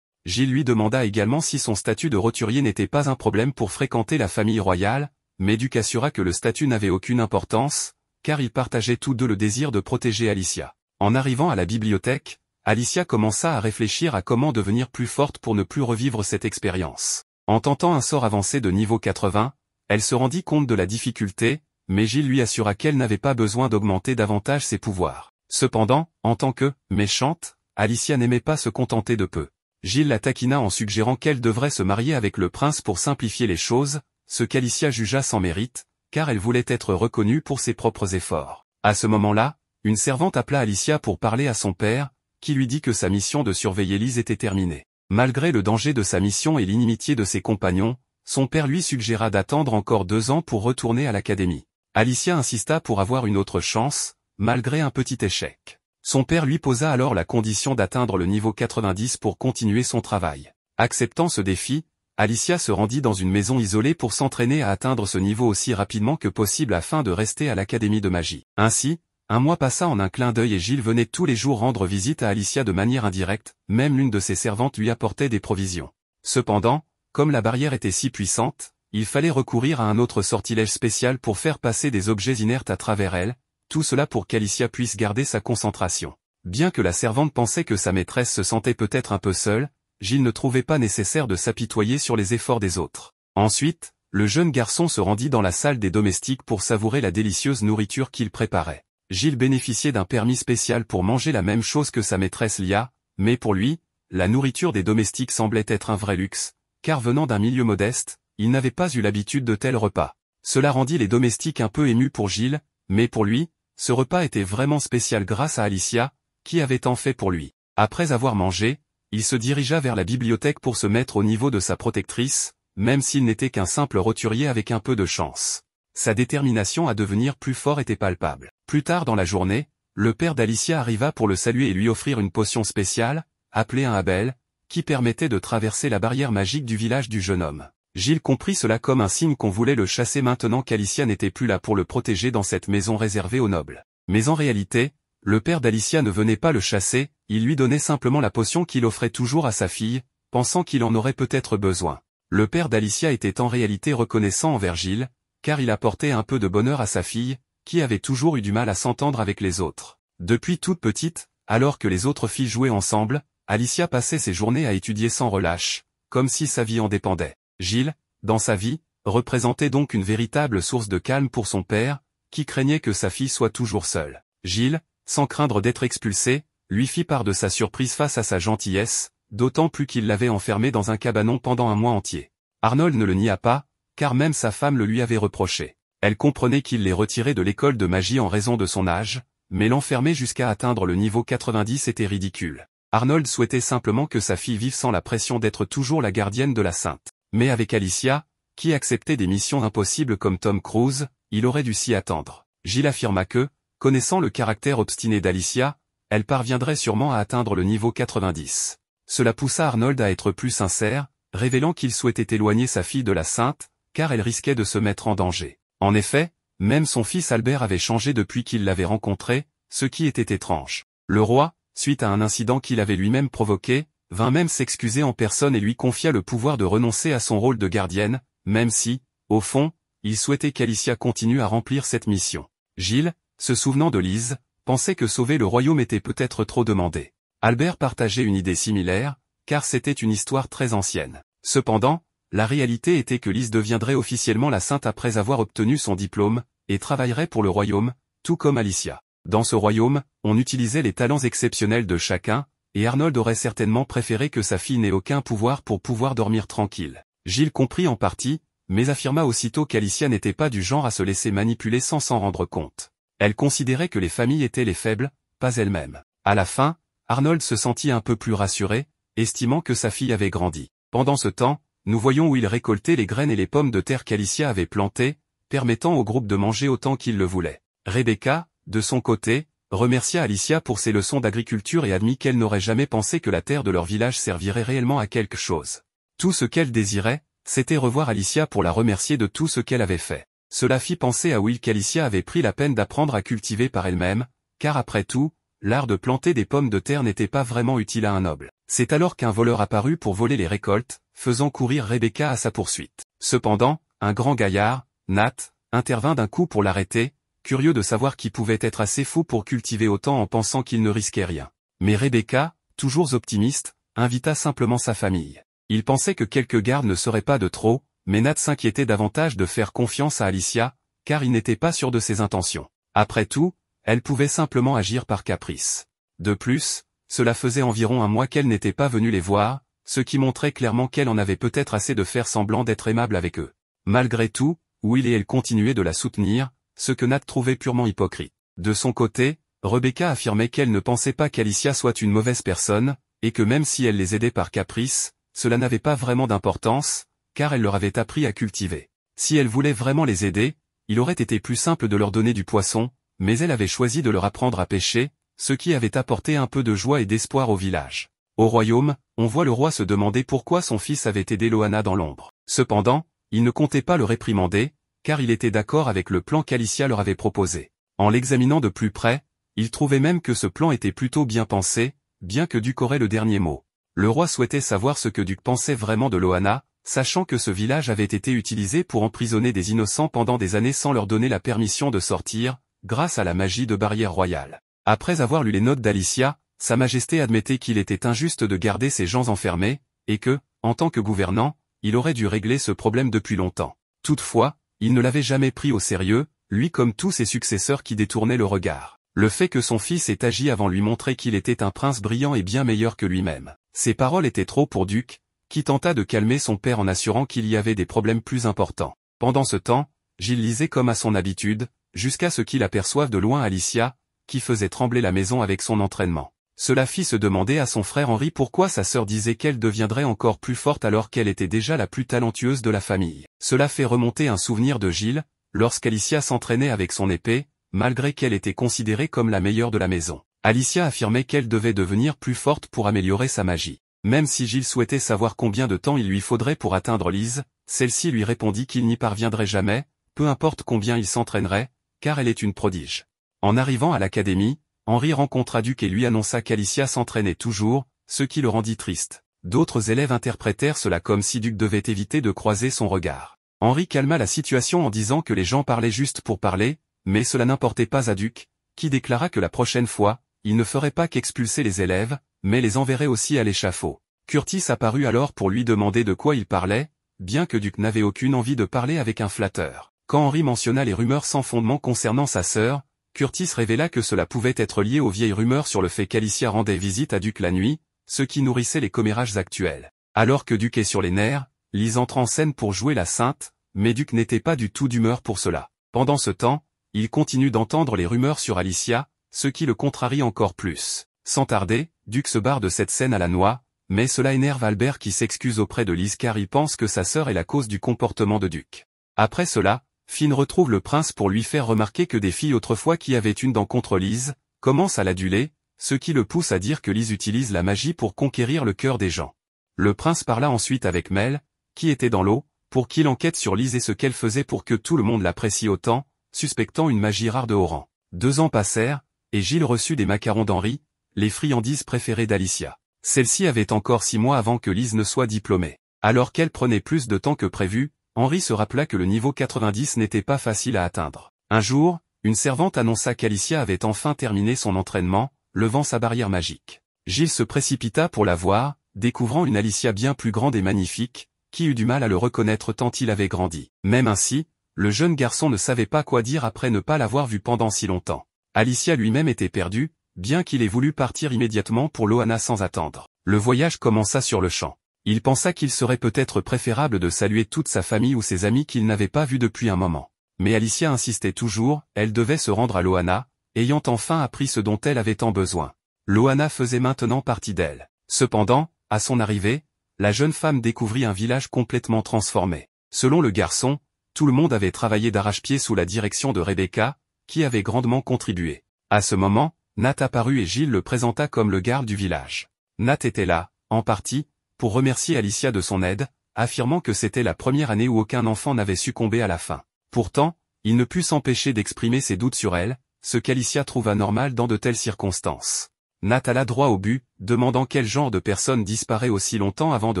Gilles lui demanda également si son statut de roturier n'était pas un problème pour fréquenter la famille royale, mais Duc assura que le statut n'avait aucune importance, car ils partageaient tous deux le désir de protéger Alicia. En arrivant à la bibliothèque, Alicia commença à réfléchir à comment devenir plus forte pour ne plus revivre cette expérience. En tentant un sort avancé de niveau 80, elle se rendit compte de la difficulté, mais Gilles lui assura qu'elle n'avait pas besoin d'augmenter davantage ses pouvoirs. Cependant, en tant que « méchante », Alicia n'aimait pas se contenter de peu. Gilles la taquina en suggérant qu'elle devrait se marier avec le prince pour simplifier les choses, ce qu'Alicia jugea sans mérite, car elle voulait être reconnue pour ses propres efforts. À ce moment-là, une servante appela Alicia pour parler à son père, qui lui dit que sa mission de surveiller Lise était terminée. Malgré le danger de sa mission et l'inimitié de ses compagnons, son père lui suggéra d'attendre encore 2 ans pour retourner à l'académie. Alicia insista pour avoir une autre chance, malgré un petit échec. Son père lui posa alors la condition d'atteindre le niveau 90 pour continuer son travail. Acceptant ce défi, Alicia se rendit dans une maison isolée pour s'entraîner à atteindre ce niveau aussi rapidement que possible afin de rester à l'académie de magie. Ainsi, un mois passa en un clin d'œil et Gilles venait tous les jours rendre visite à Alicia de manière indirecte, même l'une de ses servantes lui apportait des provisions. Cependant, comme la barrière était si puissante, il fallait recourir à un autre sortilège spécial pour faire passer des objets inertes à travers elle, tout cela pour qu'Alicia puisse garder sa concentration. Bien que la servante pensait que sa maîtresse se sentait peut-être un peu seule, Gilles ne trouvait pas nécessaire de s'apitoyer sur les efforts des autres. Ensuite, le jeune garçon se rendit dans la salle des domestiques pour savourer la délicieuse nourriture qu'il préparait. Gilles bénéficiait d'un permis spécial pour manger la même chose que sa maîtresse Lia, mais pour lui, la nourriture des domestiques semblait être un vrai luxe, car venant d'un milieu modeste, il n'avait pas eu l'habitude de tels repas. Cela rendit les domestiques un peu émus pour Gilles, mais pour lui, ce repas était vraiment spécial grâce à Alicia, qui avait tant fait pour lui. Après avoir mangé, il se dirigea vers la bibliothèque pour se mettre au niveau de sa protectrice, même s'il n'était qu'un simple roturier avec un peu de chance. Sa détermination à devenir plus fort était palpable. Plus tard dans la journée, le père d'Alicia arriva pour le saluer et lui offrir une potion spéciale, appelée un Abel, qui permettait de traverser la barrière magique du village du jeune homme. Gilles comprit cela comme un signe qu'on voulait le chasser maintenant qu'Alicia n'était plus là pour le protéger dans cette maison réservée aux nobles. Mais en réalité, le père d'Alicia ne venait pas le chasser, il lui donnait simplement la potion qu'il offrait toujours à sa fille, pensant qu'il en aurait peut-être besoin. Le père d'Alicia était en réalité reconnaissant envers Gilles, car il apportait un peu de bonheur à sa fille, qui avait toujours eu du mal à s'entendre avec les autres. Depuis toute petite, alors que les autres filles jouaient ensemble, Alicia passait ses journées à étudier sans relâche, comme si sa vie en dépendait. Gilles, dans sa vie, représentait donc une véritable source de calme pour son père, qui craignait que sa fille soit toujours seule. Gilles, sans craindre d'être expulsé, lui fit part de sa surprise face à sa gentillesse, d'autant plus qu'il l'avait enfermé dans un cabanon pendant un mois entier. Arnold ne le nia pas, car même sa femme le lui avait reproché. Elle comprenait qu'il l'ait retiré de l'école de magie en raison de son âge, mais l'enfermer jusqu'à atteindre le niveau 90 était ridicule. Arnold souhaitait simplement que sa fille vive sans la pression d'être toujours la gardienne de la sainte. Mais avec Alicia, qui acceptait des missions impossibles comme Tom Cruise, il aurait dû s'y attendre. Gilles affirma que, connaissant le caractère obstiné d'Alicia, elle parviendrait sûrement à atteindre le niveau 90. Cela poussa Arnold à être plus sincère, révélant qu'il souhaitait éloigner sa fille de la sainte, car elle risquait de se mettre en danger. En effet, même son fils Albert avait changé depuis qu'il l'avait rencontré, ce qui était étrange. Le roi, suite à un incident qu'il avait lui-même provoqué, vint même s'excuser en personne et lui confia le pouvoir de renoncer à son rôle de gardienne, même si, au fond, il souhaitait qu'Alicia continue à remplir cette mission. Gilles, se souvenant de Lise, pensait que sauver le royaume était peut-être trop demandé. Albert partageait une idée similaire, car c'était une histoire très ancienne. Cependant, la réalité était que Lise deviendrait officiellement la sainte après avoir obtenu son diplôme, et travaillerait pour le royaume, tout comme Alicia. Dans ce royaume, on utilisait les talents exceptionnels de chacun, et Arnold aurait certainement préféré que sa fille n'ait aucun pouvoir pour pouvoir dormir tranquille. Gilles comprit en partie, mais affirma aussitôt qu'Alicia n'était pas du genre à se laisser manipuler sans s'en rendre compte. Elle considérait que les familles étaient les faibles, pas elles-mêmes. À la fin, Arnold se sentit un peu plus rassuré, estimant que sa fille avait grandi. Pendant ce temps, nous voyons où il récoltait les graines et les pommes de terre qu'Alicia avait plantées, permettant au groupe de manger autant qu'il le voulait. Rebecca, de son côté, remercia Alicia pour ses leçons d'agriculture et admit qu'elle n'aurait jamais pensé que la terre de leur village servirait réellement à quelque chose. Tout ce qu'elle désirait, c'était revoir Alicia pour la remercier de tout ce qu'elle avait fait. Cela fit penser à Will qu'Alicia avait pris la peine d'apprendre à cultiver par elle-même, car après tout, l'art de planter des pommes de terre n'était pas vraiment utile à un noble. C'est alors qu'un voleur apparut pour voler les récoltes, faisant courir Rebecca à sa poursuite. Cependant, un grand gaillard, Nat, intervint d'un coup pour l'arrêter, curieux de savoir qui pouvait être assez fou pour cultiver autant en pensant qu'il ne risquait rien. Mais Rebecca, toujours optimiste, invita simplement sa famille. Il pensait que quelques gardes ne seraient pas de trop, mais Nat s'inquiétait davantage de faire confiance à Alicia, car il n'était pas sûr de ses intentions. Après tout, elle pouvait simplement agir par caprice. De plus, cela faisait environ un mois qu'elle n'était pas venue les voir, ce qui montrait clairement qu'elle en avait peut-être assez de faire semblant d'être aimable avec eux. Malgré tout, Will et elle continuaient de la soutenir, ce que Nat trouvait purement hypocrite. De son côté, Rebecca affirmait qu'elle ne pensait pas qu'Alicia soit une mauvaise personne, et que même si elle les aidait par caprice, cela n'avait pas vraiment d'importance, car elle leur avait appris à cultiver. Si elle voulait vraiment les aider, il aurait été plus simple de leur donner du poisson, mais elle avait choisi de leur apprendre à pêcher, ce qui avait apporté un peu de joie et d'espoir au village. Au royaume, on voit le roi se demander pourquoi son fils avait aidé Loana dans l'ombre. Cependant, il ne comptait pas le réprimander, car il était d'accord avec le plan qu'Alicia leur avait proposé. En l'examinant de plus près, il trouvait même que ce plan était plutôt bien pensé, bien que Duc aurait le dernier mot. Le roi souhaitait savoir ce que Duc pensait vraiment de Loana, sachant que ce village avait été utilisé pour emprisonner des innocents pendant des années sans leur donner la permission de sortir, grâce à la magie de barrière royale. Après avoir lu les notes d'Alicia, Sa Majesté admettait qu'il était injuste de garder ces gens enfermés, et que, en tant que gouvernant, il aurait dû régler ce problème depuis longtemps. Toutefois, il ne l'avait jamais pris au sérieux, lui comme tous ses successeurs qui détournaient le regard. Le fait que son fils ait agi avant lui montrait qu'il était un prince brillant et bien meilleur que lui-même. Ces paroles étaient trop pour Duc, qui tenta de calmer son père en assurant qu'il y avait des problèmes plus importants. Pendant ce temps, Gilles lisait comme à son habitude, jusqu'à ce qu'il aperçoive de loin Alicia, qui faisait trembler la maison avec son entraînement. Cela fit se demander à son frère Henri pourquoi sa sœur disait qu'elle deviendrait encore plus forte alors qu'elle était déjà la plus talentueuse de la famille. Cela fait remonter un souvenir de Gilles, lorsqu'Alicia s'entraînait avec son épée, malgré qu'elle était considérée comme la meilleure de la maison. Alicia affirmait qu'elle devait devenir plus forte pour améliorer sa magie. Même si Gilles souhaitait savoir combien de temps il lui faudrait pour atteindre Lise, celle-ci lui répondit qu'il n'y parviendrait jamais, peu importe combien il s'entraînerait, car elle est une prodige. En arrivant à l'académie, Henri rencontra Duc et lui annonça qu'Alicia s'entraînait toujours, ce qui le rendit triste. D'autres élèves interprétèrent cela comme si Duc devait éviter de croiser son regard. Henri calma la situation en disant que les gens parlaient juste pour parler, mais cela n'importait pas à Duc, qui déclara que la prochaine fois, il ne ferait pas qu'expulser les élèves, mais les enverrait aussi à l'échafaud. Curtis apparut alors pour lui demander de quoi il parlait, bien que Duc n'avait aucune envie de parler avec un flatteur. Quand Henri mentionna les rumeurs sans fondement concernant sa sœur, Curtis révéla que cela pouvait être lié aux vieilles rumeurs sur le fait qu'Alicia rendait visite à Duc la nuit, ce qui nourrissait les commérages actuels. Alors que Duc est sur les nerfs, Lise entre en scène pour jouer la sainte, mais Duc n'était pas du tout d'humeur pour cela. Pendant ce temps, il continue d'entendre les rumeurs sur Alicia, ce qui le contrarie encore plus. Sans tarder, Duc se barre de cette scène à la noix, mais cela énerve Albert qui s'excuse auprès de Lise car il pense que sa sœur est la cause du comportement de Duc. Après cela, Finn retrouve le prince pour lui faire remarquer que des filles autrefois qui avaient une dent contre Lise, commencent à l'aduler, ce qui le pousse à dire que Lise utilise la magie pour conquérir le cœur des gens. Le prince parla ensuite avec Mel, qui était dans l'eau, pour qu'il enquête sur Lise et ce qu'elle faisait pour que tout le monde l'apprécie autant, suspectant une magie rare de haut rang. 2 ans passèrent, et Gilles reçut des macarons d'Henri, les friandises préférées d'Alicia. Celle-ci avait encore 6 mois avant que Lise ne soit diplômée. Alors qu'elle prenait plus de temps que prévu, Henri se rappela que le niveau 90 n'était pas facile à atteindre. Un jour, une servante annonça qu'Alicia avait enfin terminé son entraînement, levant sa barrière magique. Gilles se précipita pour la voir, découvrant une Alicia bien plus grande et magnifique, qui eut du mal à le reconnaître tant il avait grandi. Même ainsi, le jeune garçon ne savait pas quoi dire après ne pas l'avoir vue pendant si longtemps. Alicia lui-même était perdue, bien qu'il ait voulu partir immédiatement pour Loana sans attendre. Le voyage commença sur le champ. Il pensa qu'il serait peut-être préférable de saluer toute sa famille ou ses amis qu'il n'avait pas vus depuis un moment. Mais Alicia insistait toujours, elle devait se rendre à Loana, ayant enfin appris ce dont elle avait tant besoin. Loana faisait maintenant partie d'elle. Cependant, à son arrivée, la jeune femme découvrit un village complètement transformé. Selon le garçon, tout le monde avait travaillé d'arrache-pied sous la direction de Rebecca, qui avait grandement contribué. À ce moment, Nat apparut et Gilles le présenta comme le garde du village. Nat était là, en partie, pour remercier Alicia de son aide, affirmant que c'était la première année où aucun enfant n'avait succombé à la faim. Pourtant, il ne put s'empêcher d'exprimer ses doutes sur elle, ce qu'Alicia trouva normal dans de telles circonstances. Nat alla droit au but, demandant quel genre de personne disparaît aussi longtemps avant de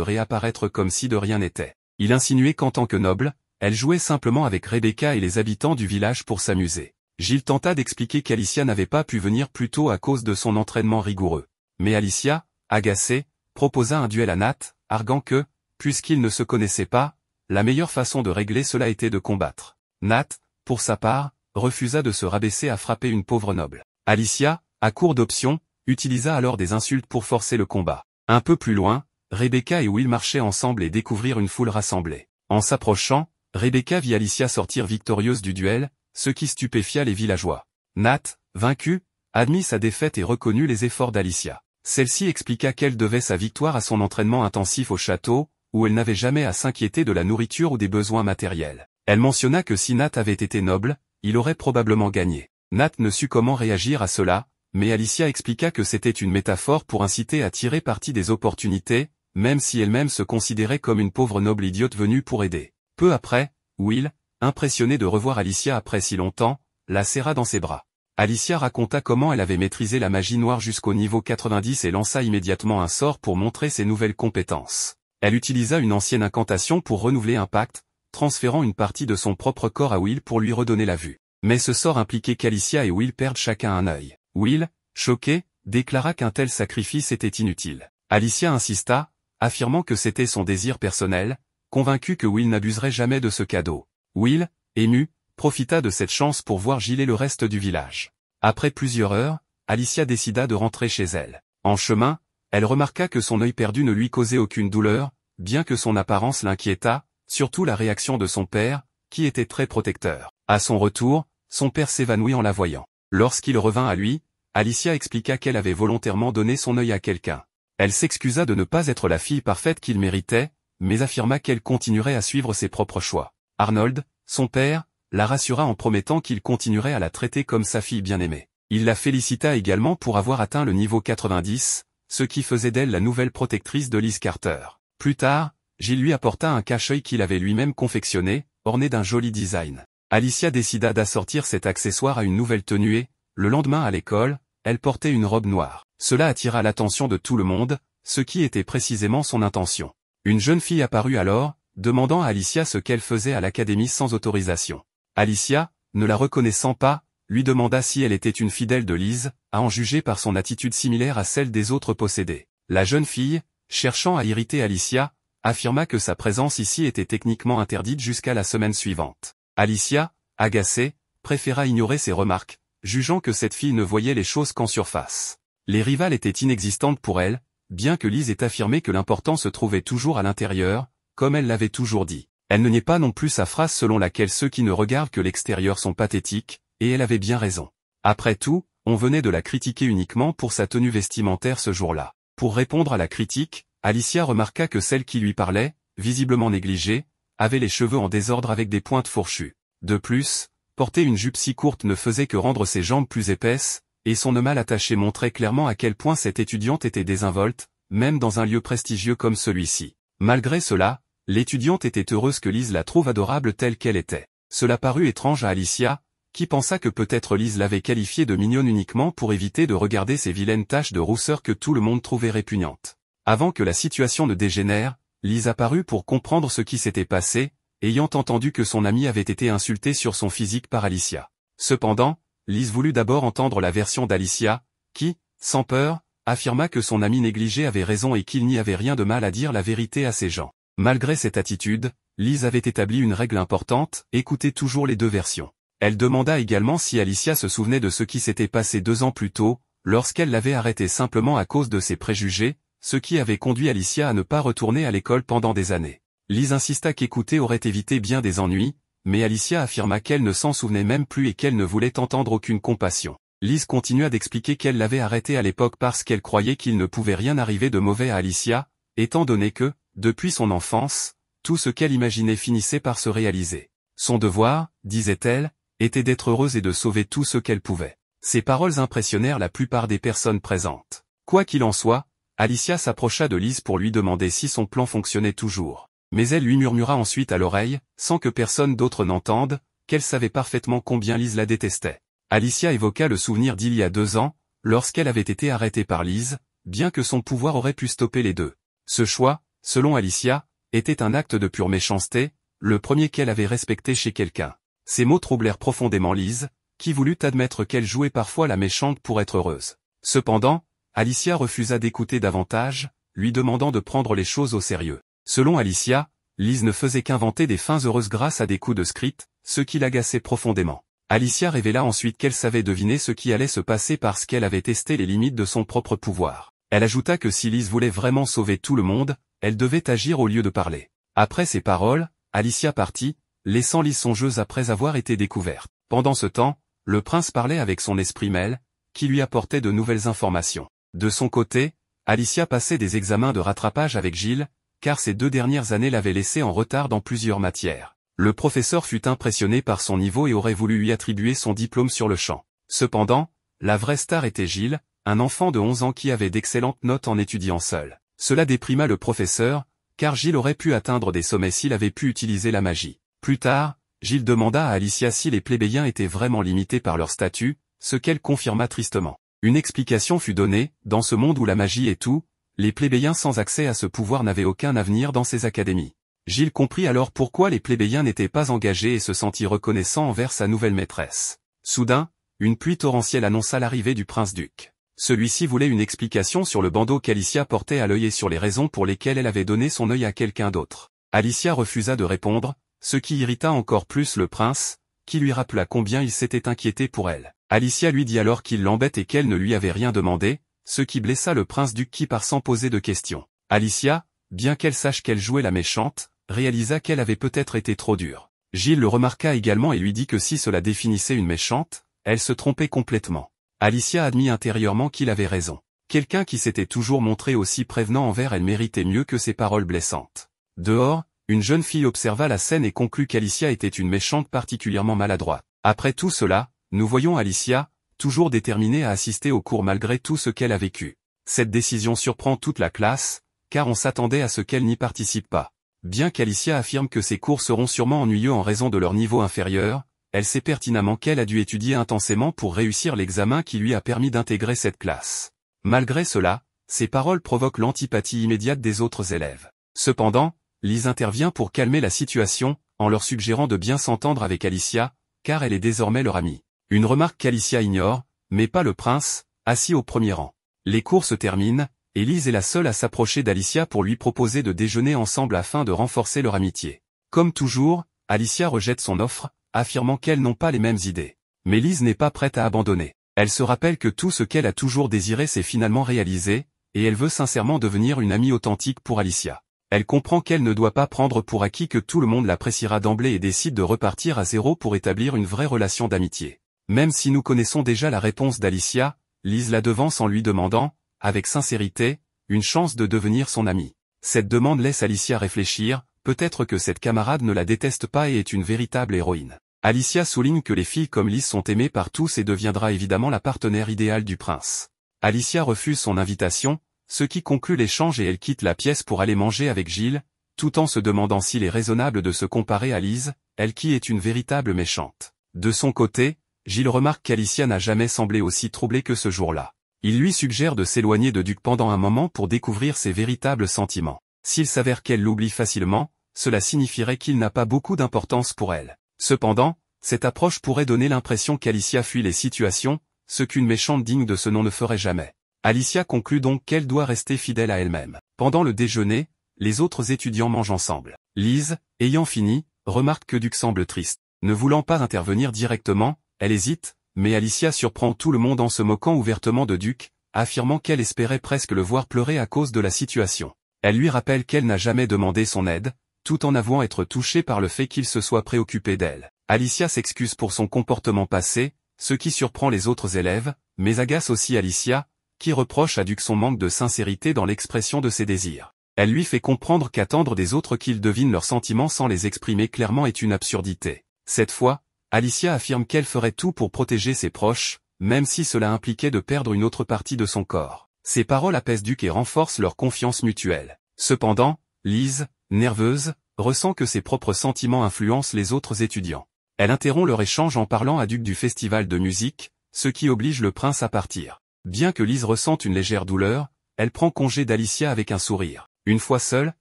réapparaître comme si de rien n'était. Il insinuait qu'en tant que noble, elle jouait simplement avec Rebecca et les habitants du village pour s'amuser. Gilles tenta d'expliquer qu'Alicia n'avait pas pu venir plus tôt à cause de son entraînement rigoureux. Mais Alicia, agacée, proposa un duel à Nat, arguant que, puisqu'ils ne se connaissaient pas, la meilleure façon de régler cela était de combattre. Nat, pour sa part, refusa de se rabaisser à frapper une pauvre noble. Alicia, à court d'options, utilisa alors des insultes pour forcer le combat. Un peu plus loin, Rebecca et Will marchaient ensemble et découvrirent une foule rassemblée. En s'approchant, Rebecca vit Alicia sortir victorieuse du duel, ce qui stupéfia les villageois. Nat, vaincu, admit sa défaite et reconnut les efforts d'Alicia. Celle-ci expliqua qu'elle devait sa victoire à son entraînement intensif au château, où elle n'avait jamais à s'inquiéter de la nourriture ou des besoins matériels. Elle mentionna que si Nat avait été noble, il aurait probablement gagné. Nat ne sut comment réagir à cela, mais Alicia expliqua que c'était une métaphore pour inciter à tirer parti des opportunités, même si elle-même se considérait comme une pauvre noble idiote venue pour aider. Peu après, Will, impressionné de revoir Alicia après si longtemps, la serra dans ses bras. Alicia raconta comment elle avait maîtrisé la magie noire jusqu'au niveau 90 et lança immédiatement un sort pour montrer ses nouvelles compétences. Elle utilisa une ancienne incantation pour renouveler un pacte, transférant une partie de son propre corps à Will pour lui redonner la vue. Mais ce sort impliquait qu'Alicia et Will perdent chacun un œil. Will, choqué, déclara qu'un tel sacrifice était inutile. Alicia insista, affirmant que c'était son désir personnel, convaincu que Will n'abuserait jamais de ce cadeau. Will, ému, profita de cette chance pour voir Gilles et le reste du village. Après plusieurs heures, Alicia décida de rentrer chez elle. En chemin, elle remarqua que son œil perdu ne lui causait aucune douleur, bien que son apparence l'inquiétât, surtout la réaction de son père, qui était très protecteur. À son retour, son père s'évanouit en la voyant. Lorsqu'il revint à lui, Alicia expliqua qu'elle avait volontairement donné son œil à quelqu'un. Elle s'excusa de ne pas être la fille parfaite qu'il méritait, mais affirma qu'elle continuerait à suivre ses propres choix. Arnold, son père, la rassura en promettant qu'il continuerait à la traiter comme sa fille bien-aimée. Il la félicita également pour avoir atteint le niveau 90, ce qui faisait d'elle la nouvelle protectrice de Liz Carter. Plus tard, Gilles lui apporta un cache-œil qu'il avait lui-même confectionné, orné d'un joli design. Alicia décida d'assortir cet accessoire à une nouvelle tenue et, le lendemain à l'école, elle portait une robe noire. Cela attira l'attention de tout le monde, ce qui était précisément son intention. Une jeune fille apparut alors, demandant à Alicia ce qu'elle faisait à l'académie sans autorisation. Alicia, ne la reconnaissant pas, lui demanda si elle était une fidèle de Lise, à en juger par son attitude similaire à celle des autres possédés. La jeune fille, cherchant à irriter Alicia, affirma que sa présence ici était techniquement interdite jusqu'à la semaine suivante. Alicia, agacée, préféra ignorer ces remarques, jugeant que cette fille ne voyait les choses qu'en surface. Les rivales étaient inexistantes pour elle, bien que Lise ait affirmé que l'important se trouvait toujours à l'intérieur, comme elle l'avait toujours dit. Elle ne niait pas non plus sa phrase selon laquelle ceux qui ne regardent que l'extérieur sont pathétiques, et elle avait bien raison. Après tout, on venait de la critiquer uniquement pour sa tenue vestimentaire ce jour-là. Pour répondre à la critique, Alicia remarqua que celle qui lui parlait, visiblement négligée, avait les cheveux en désordre avec des pointes fourchues. De plus, porter une jupe si courte ne faisait que rendre ses jambes plus épaisses, et son nœud mal attaché montrait clairement à quel point cette étudiante était désinvolte, même dans un lieu prestigieux comme celui-ci. Malgré cela, l'étudiante était heureuse que Lise la trouve adorable telle qu'elle était. Cela parut étrange à Alicia, qui pensa que peut-être Lise l'avait qualifiée de mignonne uniquement pour éviter de regarder ces vilaines taches de rousseur que tout le monde trouvait répugnantes. Avant que la situation ne dégénère, Lise apparut pour comprendre ce qui s'était passé, ayant entendu que son amie avait été insultée sur son physique par Alicia. Cependant, Lise voulut d'abord entendre la version d'Alicia, qui, sans peur, affirma que son amie négligée avait raison et qu'il n'y avait rien de mal à dire la vérité à ces gens. Malgré cette attitude, Lise avait établi une règle importante, écouter toujours les deux versions. Elle demanda également si Alicia se souvenait de ce qui s'était passé 2 ans plus tôt, lorsqu'elle l'avait arrêtée simplement à cause de ses préjugés, ce qui avait conduit Alicia à ne pas retourner à l'école pendant des années. Lise insista qu'écouter aurait évité bien des ennuis, mais Alicia affirma qu'elle ne s'en souvenait même plus et qu'elle ne voulait entendre aucune compassion. Lise continua d'expliquer qu'elle l'avait arrêté à l'époque parce qu'elle croyait qu'il ne pouvait rien arriver de mauvais à Alicia, étant donné que, depuis son enfance, tout ce qu'elle imaginait finissait par se réaliser. Son devoir, disait-elle, était d'être heureuse et de sauver tout ce qu'elle pouvait. Ces paroles impressionnèrent la plupart des personnes présentes. Quoi qu'il en soit, Alicia s'approcha de Lise pour lui demander si son plan fonctionnait toujours. Mais elle lui murmura ensuite à l'oreille, sans que personne d'autre n'entende, qu'elle savait parfaitement combien Lise la détestait. Alicia évoqua le souvenir d'il y a 2 ans, lorsqu'elle avait été arrêtée par Lise, bien que son pouvoir aurait pu stopper les deux. Ce choix, selon Alicia, était un acte de pure méchanceté, le premier qu'elle avait respecté chez quelqu'un. Ces mots troublèrent profondément Lise, qui voulut admettre qu'elle jouait parfois la méchante pour être heureuse. Cependant, Alicia refusa d'écouter davantage, lui demandant de prendre les choses au sérieux. Selon Alicia, Lise ne faisait qu'inventer des fins heureuses grâce à des coups de script, ce qui l'agaçait profondément. Alicia révéla ensuite qu'elle savait deviner ce qui allait se passer parce qu'elle avait testé les limites de son propre pouvoir. Elle ajouta que si Lise voulait vraiment sauver tout le monde, elle devait agir au lieu de parler. Après ces paroles, Alicia partit, laissant Lise songeuse après avoir été découverte. Pendant ce temps, le prince parlait avec son esprit mêle, qui lui apportait de nouvelles informations. De son côté, Alicia passait des examens de rattrapage avec Gilles, car ces 2 dernières années l'avaient laissé en retard dans plusieurs matières. Le professeur fut impressionné par son niveau et aurait voulu lui attribuer son diplôme sur le champ. Cependant, la vraie star était Gilles, un enfant de 11 ans qui avait d'excellentes notes en étudiant seul. Cela déprima le professeur, car Gilles aurait pu atteindre des sommets s'il avait pu utiliser la magie. Plus tard, Gilles demanda à Alicia si les plébéiens étaient vraiment limités par leur statut, ce qu'elle confirma tristement. Une explication fut donnée, dans ce monde où la magie est tout, les plébéiens sans accès à ce pouvoir n'avaient aucun avenir dans ces académies. Gilles comprit alors pourquoi les plébéiens n'étaient pas engagés et se sentit reconnaissant envers sa nouvelle maîtresse. Soudain, une pluie torrentielle annonça l'arrivée du prince-duc. Celui-ci voulait une explication sur le bandeau qu'Alicia portait à l'œil et sur les raisons pour lesquelles elle avait donné son œil à quelqu'un d'autre. Alicia refusa de répondre, ce qui irrita encore plus le prince, qui lui rappela combien il s'était inquiété pour elle. Alicia lui dit alors qu'il l'embête et qu'elle ne lui avait rien demandé, ce qui blessa le prince-duc qui part sans poser de questions. Alicia, bien qu'elle sache qu'elle jouait la méchante, réalisa qu'elle avait peut-être été trop dure. Gilles le remarqua également et lui dit que si cela définissait une méchante, elle se trompait complètement. Alicia admit intérieurement qu'il avait raison. Quelqu'un qui s'était toujours montré aussi prévenant envers elle méritait mieux que ses paroles blessantes. Dehors, une jeune fille observa la scène et conclut qu'Alicia était une méchante particulièrement maladroite. Après tout cela, nous voyons Alicia, toujours déterminée à assister au cours malgré tout ce qu'elle a vécu. Cette décision surprend toute la classe, car on s'attendait à ce qu'elle n'y participe pas. Bien qu'Alicia affirme que ses cours seront sûrement ennuyeux en raison de leur niveau inférieur, elle sait pertinemment qu'elle a dû étudier intensément pour réussir l'examen qui lui a permis d'intégrer cette classe. Malgré cela, ces paroles provoquent l'antipathie immédiate des autres élèves. Cependant, Lise intervient pour calmer la situation, en leur suggérant de bien s'entendre avec Alicia, car elle est désormais leur amie. Une remarque qu'Alicia ignore, mais pas le prince, assis au premier rang. Les cours se terminent, et Lise est la seule à s'approcher d'Alicia pour lui proposer de déjeuner ensemble afin de renforcer leur amitié. Comme toujours, Alicia rejette son offre, affirmant qu'elles n'ont pas les mêmes idées. Mais Lise n'est pas prête à abandonner. Elle se rappelle que tout ce qu'elle a toujours désiré s'est finalement réalisé, et elle veut sincèrement devenir une amie authentique pour Alicia. Elle comprend qu'elle ne doit pas prendre pour acquis que tout le monde l'appréciera d'emblée et décide de repartir à zéro pour établir une vraie relation d'amitié. Même si nous connaissons déjà la réponse d'Alicia, Lise la devance en lui demandant, avec sincérité, une chance de devenir son amie. Cette demande laisse Alicia réfléchir, peut-être que cette camarade ne la déteste pas et est une véritable héroïne. Alicia souligne que les filles comme Lise sont aimées par tous et deviendra évidemment la partenaire idéale du prince. Alicia refuse son invitation, ce qui conclut l'échange et elle quitte la pièce pour aller manger avec Gilles, tout en se demandant s'il est raisonnable de se comparer à Lise, elle qui est une véritable méchante. De son côté, Gilles remarque qu'Alicia n'a jamais semblé aussi troublée que ce jour-là. Il lui suggère de s'éloigner de Duc pendant un moment pour découvrir ses véritables sentiments. S'il s'avère qu'elle l'oublie facilement, cela signifierait qu'il n'a pas beaucoup d'importance pour elle. Cependant, cette approche pourrait donner l'impression qu'Alicia fuit les situations, ce qu'une méchante digne de ce nom ne ferait jamais. Alicia conclut donc qu'elle doit rester fidèle à elle-même. Pendant le déjeuner, les autres étudiants mangent ensemble. Lise, ayant fini, remarque que Duc semble triste. Ne voulant pas intervenir directement, elle hésite, mais Alicia surprend tout le monde en se moquant ouvertement de Duc, affirmant qu'elle espérait presque le voir pleurer à cause de la situation. Elle lui rappelle qu'elle n'a jamais demandé son aide, tout en avouant être touchée par le fait qu'il se soit préoccupé d'elle. Alicia s'excuse pour son comportement passé, ce qui surprend les autres élèves, mais agace aussi Alicia, qui reproche à Duc son manque de sincérité dans l'expression de ses désirs. Elle lui fait comprendre qu'attendre des autres qu'ils devinent leurs sentiments sans les exprimer clairement est une absurdité. Cette fois, Alicia affirme qu'elle ferait tout pour protéger ses proches, même si cela impliquait de perdre une autre partie de son corps. Ces paroles apaisent Duc et renforcent leur confiance mutuelle. Cependant, Lise, nerveuse, ressent que ses propres sentiments influencent les autres étudiants. Elle interrompt leur échange en parlant à Duc du festival de musique, ce qui oblige le prince à partir. Bien que Lise ressente une légère douleur, elle prend congé d'Alicia avec un sourire. Une fois seule,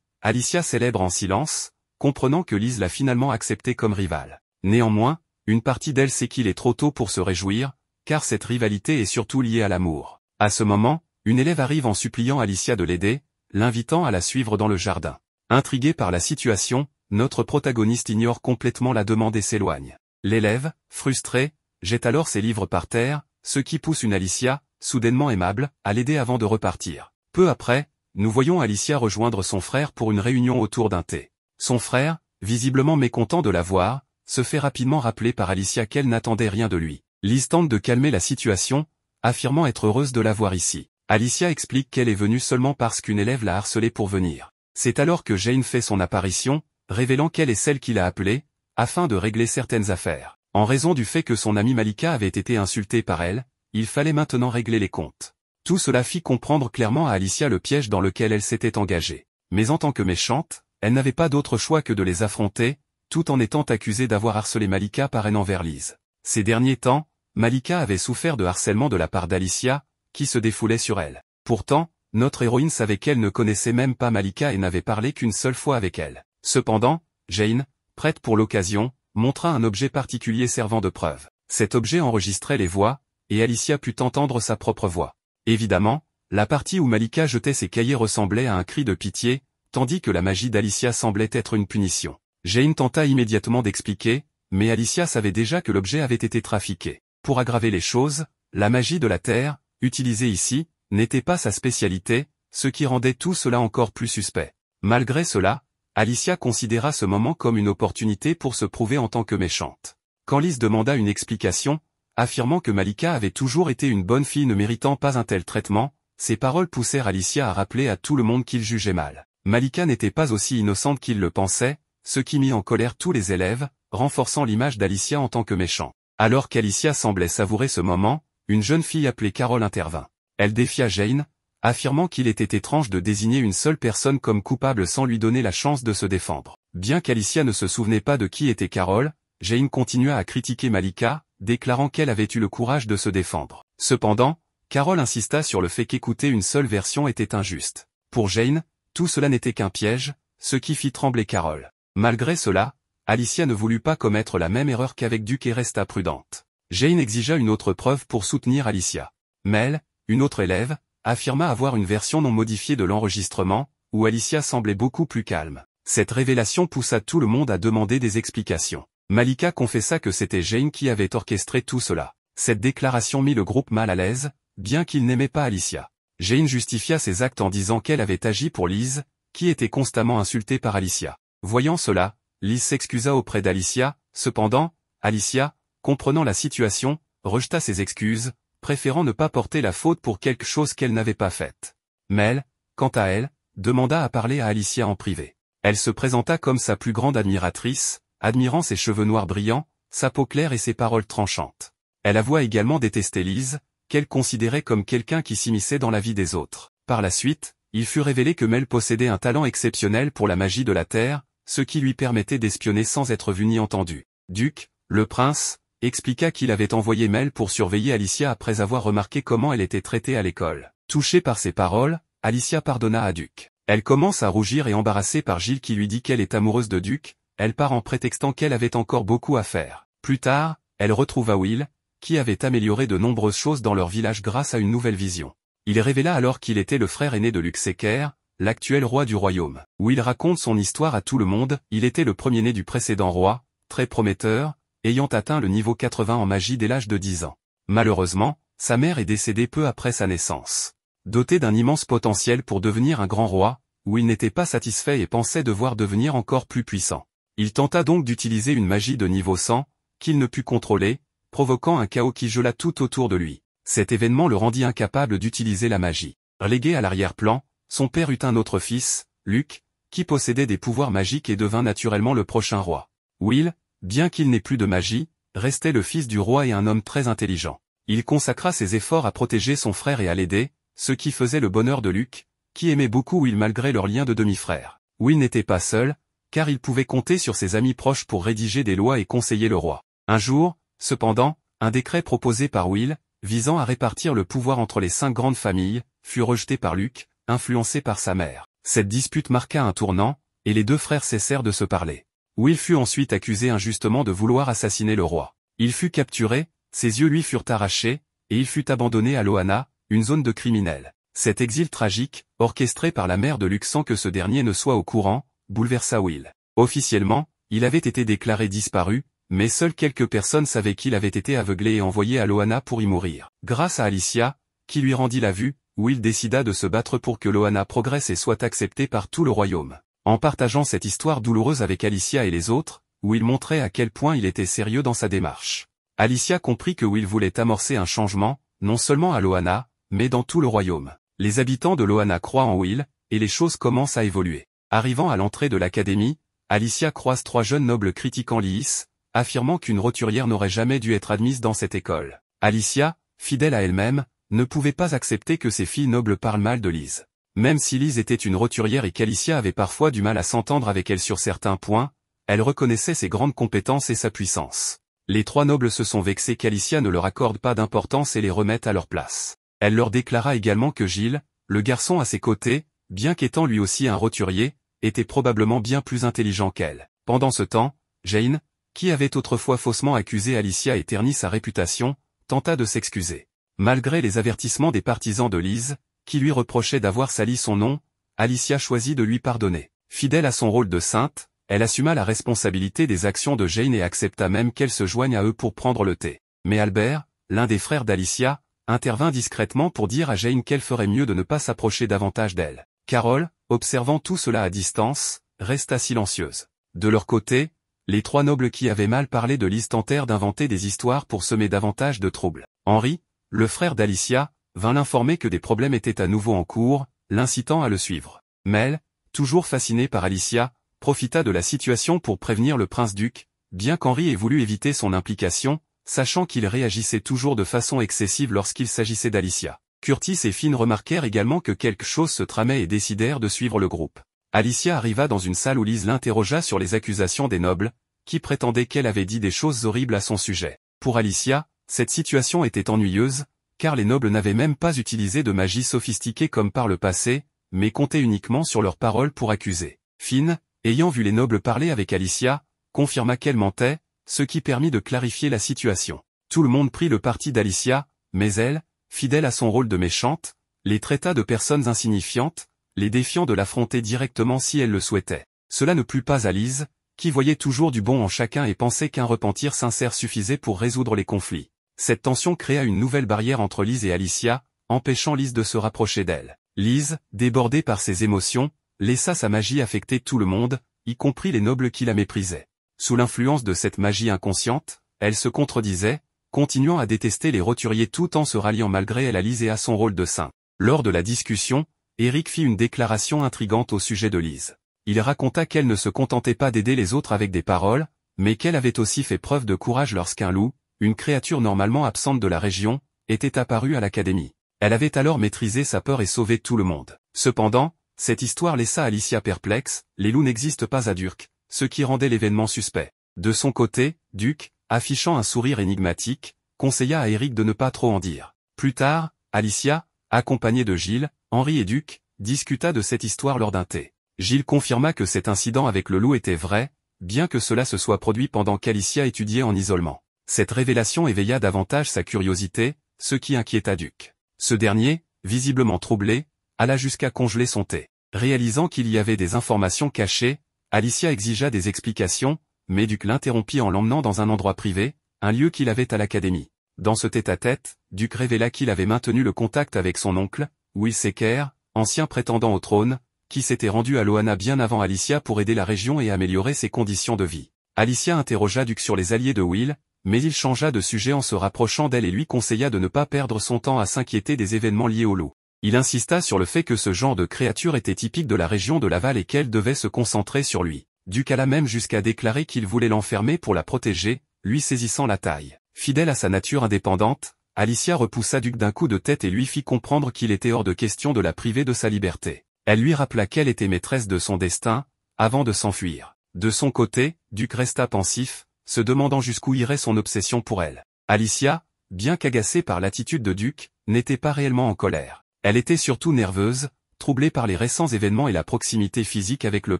Alicia célèbre en silence, comprenant que Lise l'a finalement acceptée comme rivale. Néanmoins, une partie d'elle sait qu'il est trop tôt pour se réjouir, car cette rivalité est surtout liée à l'amour. À ce moment, une élève arrive en suppliant Alicia de l'aider, l'invitant à la suivre dans le jardin. Intrigué par la situation, notre protagoniste ignore complètement la demande et s'éloigne. L'élève, frustré, jette alors ses livres par terre, ce qui pousse une Alicia, soudainement aimable, à l'aider avant de repartir. Peu après, nous voyons Alicia rejoindre son frère pour une réunion autour d'un thé. Son frère, visiblement mécontent de la voir, se fait rapidement rappeler par Alicia qu'elle n'attendait rien de lui. Lise tente de calmer la situation, affirmant être heureuse de la voir ici. Alicia explique qu'elle est venue seulement parce qu'une élève l'a harcelée pour venir. C'est alors que Jane fait son apparition, révélant qu'elle est celle qui l'a appelée, afin de régler certaines affaires. En raison du fait que son amie Malika avait été insultée par elle, il fallait maintenant régler les comptes. Tout cela fit comprendre clairement à Alicia le piège dans lequel elle s'était engagée. Mais en tant que méchante, elle n'avait pas d'autre choix que de les affronter, tout en étant accusée d'avoir harcelé Malika par haine envers Lise. Ces derniers temps, Malika avait souffert de harcèlement de la part d'Alicia, qui se défoulait sur elle. Pourtant, notre héroïne savait qu'elle ne connaissait même pas Malika et n'avait parlé qu'une seule fois avec elle. Cependant, Jane, prête pour l'occasion, montra un objet particulier servant de preuve. Cet objet enregistrait les voix, et Alicia put entendre sa propre voix. Évidemment, la partie où Malika jetait ses cahiers ressemblait à un cri de pitié, tandis que la magie d'Alicia semblait être une punition. Jane tenta immédiatement d'expliquer, mais Alicia savait déjà que l'objet avait été trafiqué. Pour aggraver les choses, la magie de la Terre, utilisée ici, n'était pas sa spécialité, ce qui rendait tout cela encore plus suspect. Malgré cela, Alicia considéra ce moment comme une opportunité pour se prouver en tant que méchante. Quand Lise demanda une explication, affirmant que Malika avait toujours été une bonne fille ne méritant pas un tel traitement, ces paroles poussèrent Alicia à rappeler à tout le monde qu'il jugeait mal. Malika n'était pas aussi innocente qu'il le pensait, ce qui mit en colère tous les élèves, renforçant l'image d'Alicia en tant que méchant. Alors qu'Alicia semblait savourer ce moment, une jeune fille appelée Carole intervint. Elle défia Jane, affirmant qu'il était étrange de désigner une seule personne comme coupable sans lui donner la chance de se défendre. Bien qu'Alicia ne se souvenait pas de qui était Carol, Jane continua à critiquer Malika, déclarant qu'elle avait eu le courage de se défendre. Cependant, Carol insista sur le fait qu'écouter une seule version était injuste. Pour Jane, tout cela n'était qu'un piège, ce qui fit trembler Carol. Malgré cela, Alicia ne voulut pas commettre la même erreur qu'avec Duke et resta prudente. Jane exigea une autre preuve pour soutenir Alicia. Mel, une autre élève, affirma avoir une version non modifiée de l'enregistrement, où Alicia semblait beaucoup plus calme. Cette révélation poussa tout le monde à demander des explications. Malika confessa que c'était Jane qui avait orchestré tout cela. Cette déclaration mit le groupe mal à l'aise, bien qu'il n'aimait pas Alicia. Jane justifia ses actes en disant qu'elle avait agi pour Liz, qui était constamment insultée par Alicia. Voyant cela, Liz s'excusa auprès d'Alicia, cependant, Alicia, comprenant la situation, rejeta ses excuses, préférant ne pas porter la faute pour quelque chose qu'elle n'avait pas faite. Mel, quant à elle, demanda à parler à Alicia en privé. Elle se présenta comme sa plus grande admiratrice, admirant ses cheveux noirs brillants, sa peau claire et ses paroles tranchantes. Elle avoua également détester Liz, qu'elle considérait comme quelqu'un qui s'immisçait dans la vie des autres. Par la suite, il fut révélé que Mel possédait un talent exceptionnel pour la magie de la Terre, ce qui lui permettait d'espionner sans être vu ni entendu. Duke, le prince, expliqua qu'il avait envoyé Mel pour surveiller Alicia après avoir remarqué comment elle était traitée à l'école. Touchée par ces paroles, Alicia pardonna à Duke. Elle commence à rougir et embarrassée par Giles qui lui dit qu'elle est amoureuse de Duke, elle part en prétextant qu'elle avait encore beaucoup à faire. Plus tard, elle retrouva Will, qui avait amélioré de nombreuses choses dans leur village grâce à une nouvelle vision. Il révéla alors qu'il était le frère aîné de Luke Secker, l'actuel roi du royaume. Will raconte son histoire à tout le monde, il était le premier-né du précédent roi, très prometteur, ayant atteint le niveau 80 en magie dès l'âge de 10 ans. Malheureusement, sa mère est décédée peu après sa naissance. Doté d'un immense potentiel pour devenir un grand roi, Will n'était pas satisfait et pensait devoir devenir encore plus puissant. Il tenta donc d'utiliser une magie de niveau 100, qu'il ne put contrôler, provoquant un chaos qui gela tout autour de lui. Cet événement le rendit incapable d'utiliser la magie. Relégué à l'arrière-plan, son père eut un autre fils, Luke, qui possédait des pouvoirs magiques et devint naturellement le prochain roi. Will, bien qu'il n'ait plus de magie, restait le fils du roi et un homme très intelligent. Il consacra ses efforts à protéger son frère et à l'aider, ce qui faisait le bonheur de Luke, qui aimait beaucoup Will malgré leur lien de demi-frère. Will n'était pas seul, car il pouvait compter sur ses amis proches pour rédiger des lois et conseiller le roi. Un jour, cependant, un décret proposé par Will, visant à répartir le pouvoir entre les 5 grandes familles, fut rejeté par Luke, influencé par sa mère. Cette dispute marqua un tournant, et les deux frères cessèrent de se parler. Will fut ensuite accusé injustement de vouloir assassiner le roi. Il fut capturé, ses yeux lui furent arrachés, et il fut abandonné à Loana, une zone de criminels. Cet exil tragique, orchestré par la mère de Luke sans que ce dernier ne soit au courant, bouleversa Will. Officiellement, il avait été déclaré disparu, mais seules quelques personnes savaient qu'il avait été aveuglé et envoyé à Loana pour y mourir. Grâce à Alicia, qui lui rendit la vue, Will décida de se battre pour que Loana progresse et soit acceptée par tout le royaume. En partageant cette histoire douloureuse avec Alicia et les autres, Will montrait à quel point il était sérieux dans sa démarche. Alicia comprit que Will voulait amorcer un changement, non seulement à Loana, mais dans tout le royaume. Les habitants de Loana croient en Will, et les choses commencent à évoluer. Arrivant à l'entrée de l'académie, Alicia croise 3 jeunes nobles critiquant Lys, affirmant qu'une roturière n'aurait jamais dû être admise dans cette école. Alicia, fidèle à elle-même, ne pouvait pas accepter que ces filles nobles parlent mal de Liz. Même si Liz était une roturière et qu'Alicia avait parfois du mal à s'entendre avec elle sur certains points, elle reconnaissait ses grandes compétences et sa puissance. Les 3 nobles se sont vexés qu'Alicia ne leur accorde pas d'importance et les remette à leur place. Elle leur déclara également que Giles, le garçon à ses côtés, bien qu'étant lui aussi un roturier, était probablement bien plus intelligent qu'elle. Pendant ce temps, Jane, qui avait autrefois faussement accusé Alicia et terni sa réputation, tenta de s'excuser. Malgré les avertissements des partisans de Liz, qui lui reprochaient d'avoir sali son nom, Alicia choisit de lui pardonner. Fidèle à son rôle de sainte, elle assuma la responsabilité des actions de Jane et accepta même qu'elle se joigne à eux pour prendre le thé. Mais Albert, l'un des frères d'Alicia, intervint discrètement pour dire à Jane qu'elle ferait mieux de ne pas s'approcher davantage d'elle. Carol, observant tout cela à distance, resta silencieuse. De leur côté, les 3 nobles qui avaient mal parlé de Liz tentèrent d'inventer des histoires pour semer davantage de troubles. Henry, le frère d'Alicia, vint l'informer que des problèmes étaient à nouveau en cours, l'incitant à le suivre. Mel, toujours fasciné par Alicia, profita de la situation pour prévenir le prince-duc, bien qu'Henry ait voulu éviter son implication, sachant qu'il réagissait toujours de façon excessive lorsqu'il s'agissait d'Alicia. Curtis et Finn remarquèrent également que quelque chose se tramait et décidèrent de suivre le groupe. Alicia arriva dans une salle où Liz l'interrogea sur les accusations des nobles, qui prétendaient qu'elle avait dit des choses horribles à son sujet. Pour Alicia, cette situation était ennuyeuse, car les nobles n'avaient même pas utilisé de magie sophistiquée comme par le passé, mais comptaient uniquement sur leurs paroles pour accuser. Finn, ayant vu les nobles parler avec Alicia, confirma qu'elle mentait, ce qui permit de clarifier la situation. Tout le monde prit le parti d'Alicia, mais elle, fidèle à son rôle de méchante, les traita de personnes insignifiantes, les défiant de l'affronter directement si elle le souhaitait. Cela ne plut pas à Liz, qui voyait toujours du bon en chacun et pensait qu'un repentir sincère suffisait pour résoudre les conflits. Cette tension créa une nouvelle barrière entre Liz et Alicia, empêchant Liz de se rapprocher d'elle. Liz, débordée par ses émotions, laissa sa magie affecter tout le monde, y compris les nobles qui la méprisaient. Sous l'influence de cette magie inconsciente, elle se contredisait, continuant à détester les roturiers tout en se ralliant malgré elle à Liz et à son rôle de saint. Lors de la discussion, Eric fit une déclaration intrigante au sujet de Liz. Il raconta qu'elle ne se contentait pas d'aider les autres avec des paroles, mais qu'elle avait aussi fait preuve de courage lorsqu'un loup, une créature normalement absente de la région, était apparu à l'académie. Elle avait alors maîtrisé sa peur et sauvé tout le monde. Cependant, cette histoire laissa Alicia perplexe, les loups n'existent pas à Durk, ce qui rendait l'événement suspect. De son côté, Duke, affichant un sourire énigmatique, conseilla à Eric de ne pas trop en dire. Plus tard, Alicia, accompagnée de Gilles, Henri et Duke, discuta de cette histoire lors d'un thé. Gilles confirma que cet incident avec le loup était vrai, bien que cela se soit produit pendant qu'Alicia étudiait en isolement. Cette révélation éveilla davantage sa curiosité, ce qui inquiéta Duke. Ce dernier, visiblement troublé, alla jusqu'à congeler son thé. Réalisant qu'il y avait des informations cachées, Alicia exigea des explications, mais Duke l'interrompit en l'emmenant dans un endroit privé, un lieu qu'il avait à l'académie. Dans ce tête-à-tête, Duke révéla qu'il avait maintenu le contact avec son oncle, Will Secker, ancien prétendant au trône, qui s'était rendu à Loana bien avant Alicia pour aider la région et améliorer ses conditions de vie. Alicia interrogea Duke sur les alliés de Will, mais il changea de sujet en se rapprochant d'elle et lui conseilla de ne pas perdre son temps à s'inquiéter des événements liés au loup. Il insista sur le fait que ce genre de créature était typique de la région de Laval et qu'elle devait se concentrer sur lui. Duke alla même jusqu'à déclarer qu'il voulait l'enfermer pour la protéger, lui saisissant la taille. Fidèle à sa nature indépendante, Alicia repoussa Duke d'un coup de tête et lui fit comprendre qu'il était hors de question de la priver de sa liberté. Elle lui rappela qu'elle était maîtresse de son destin, avant de s'enfuir. De son côté, Duke resta pensif, se demandant jusqu'où irait son obsession pour elle. Alicia, bien qu'agacée par l'attitude de Duke, n'était pas réellement en colère. Elle était surtout nerveuse, troublée par les récents événements et la proximité physique avec le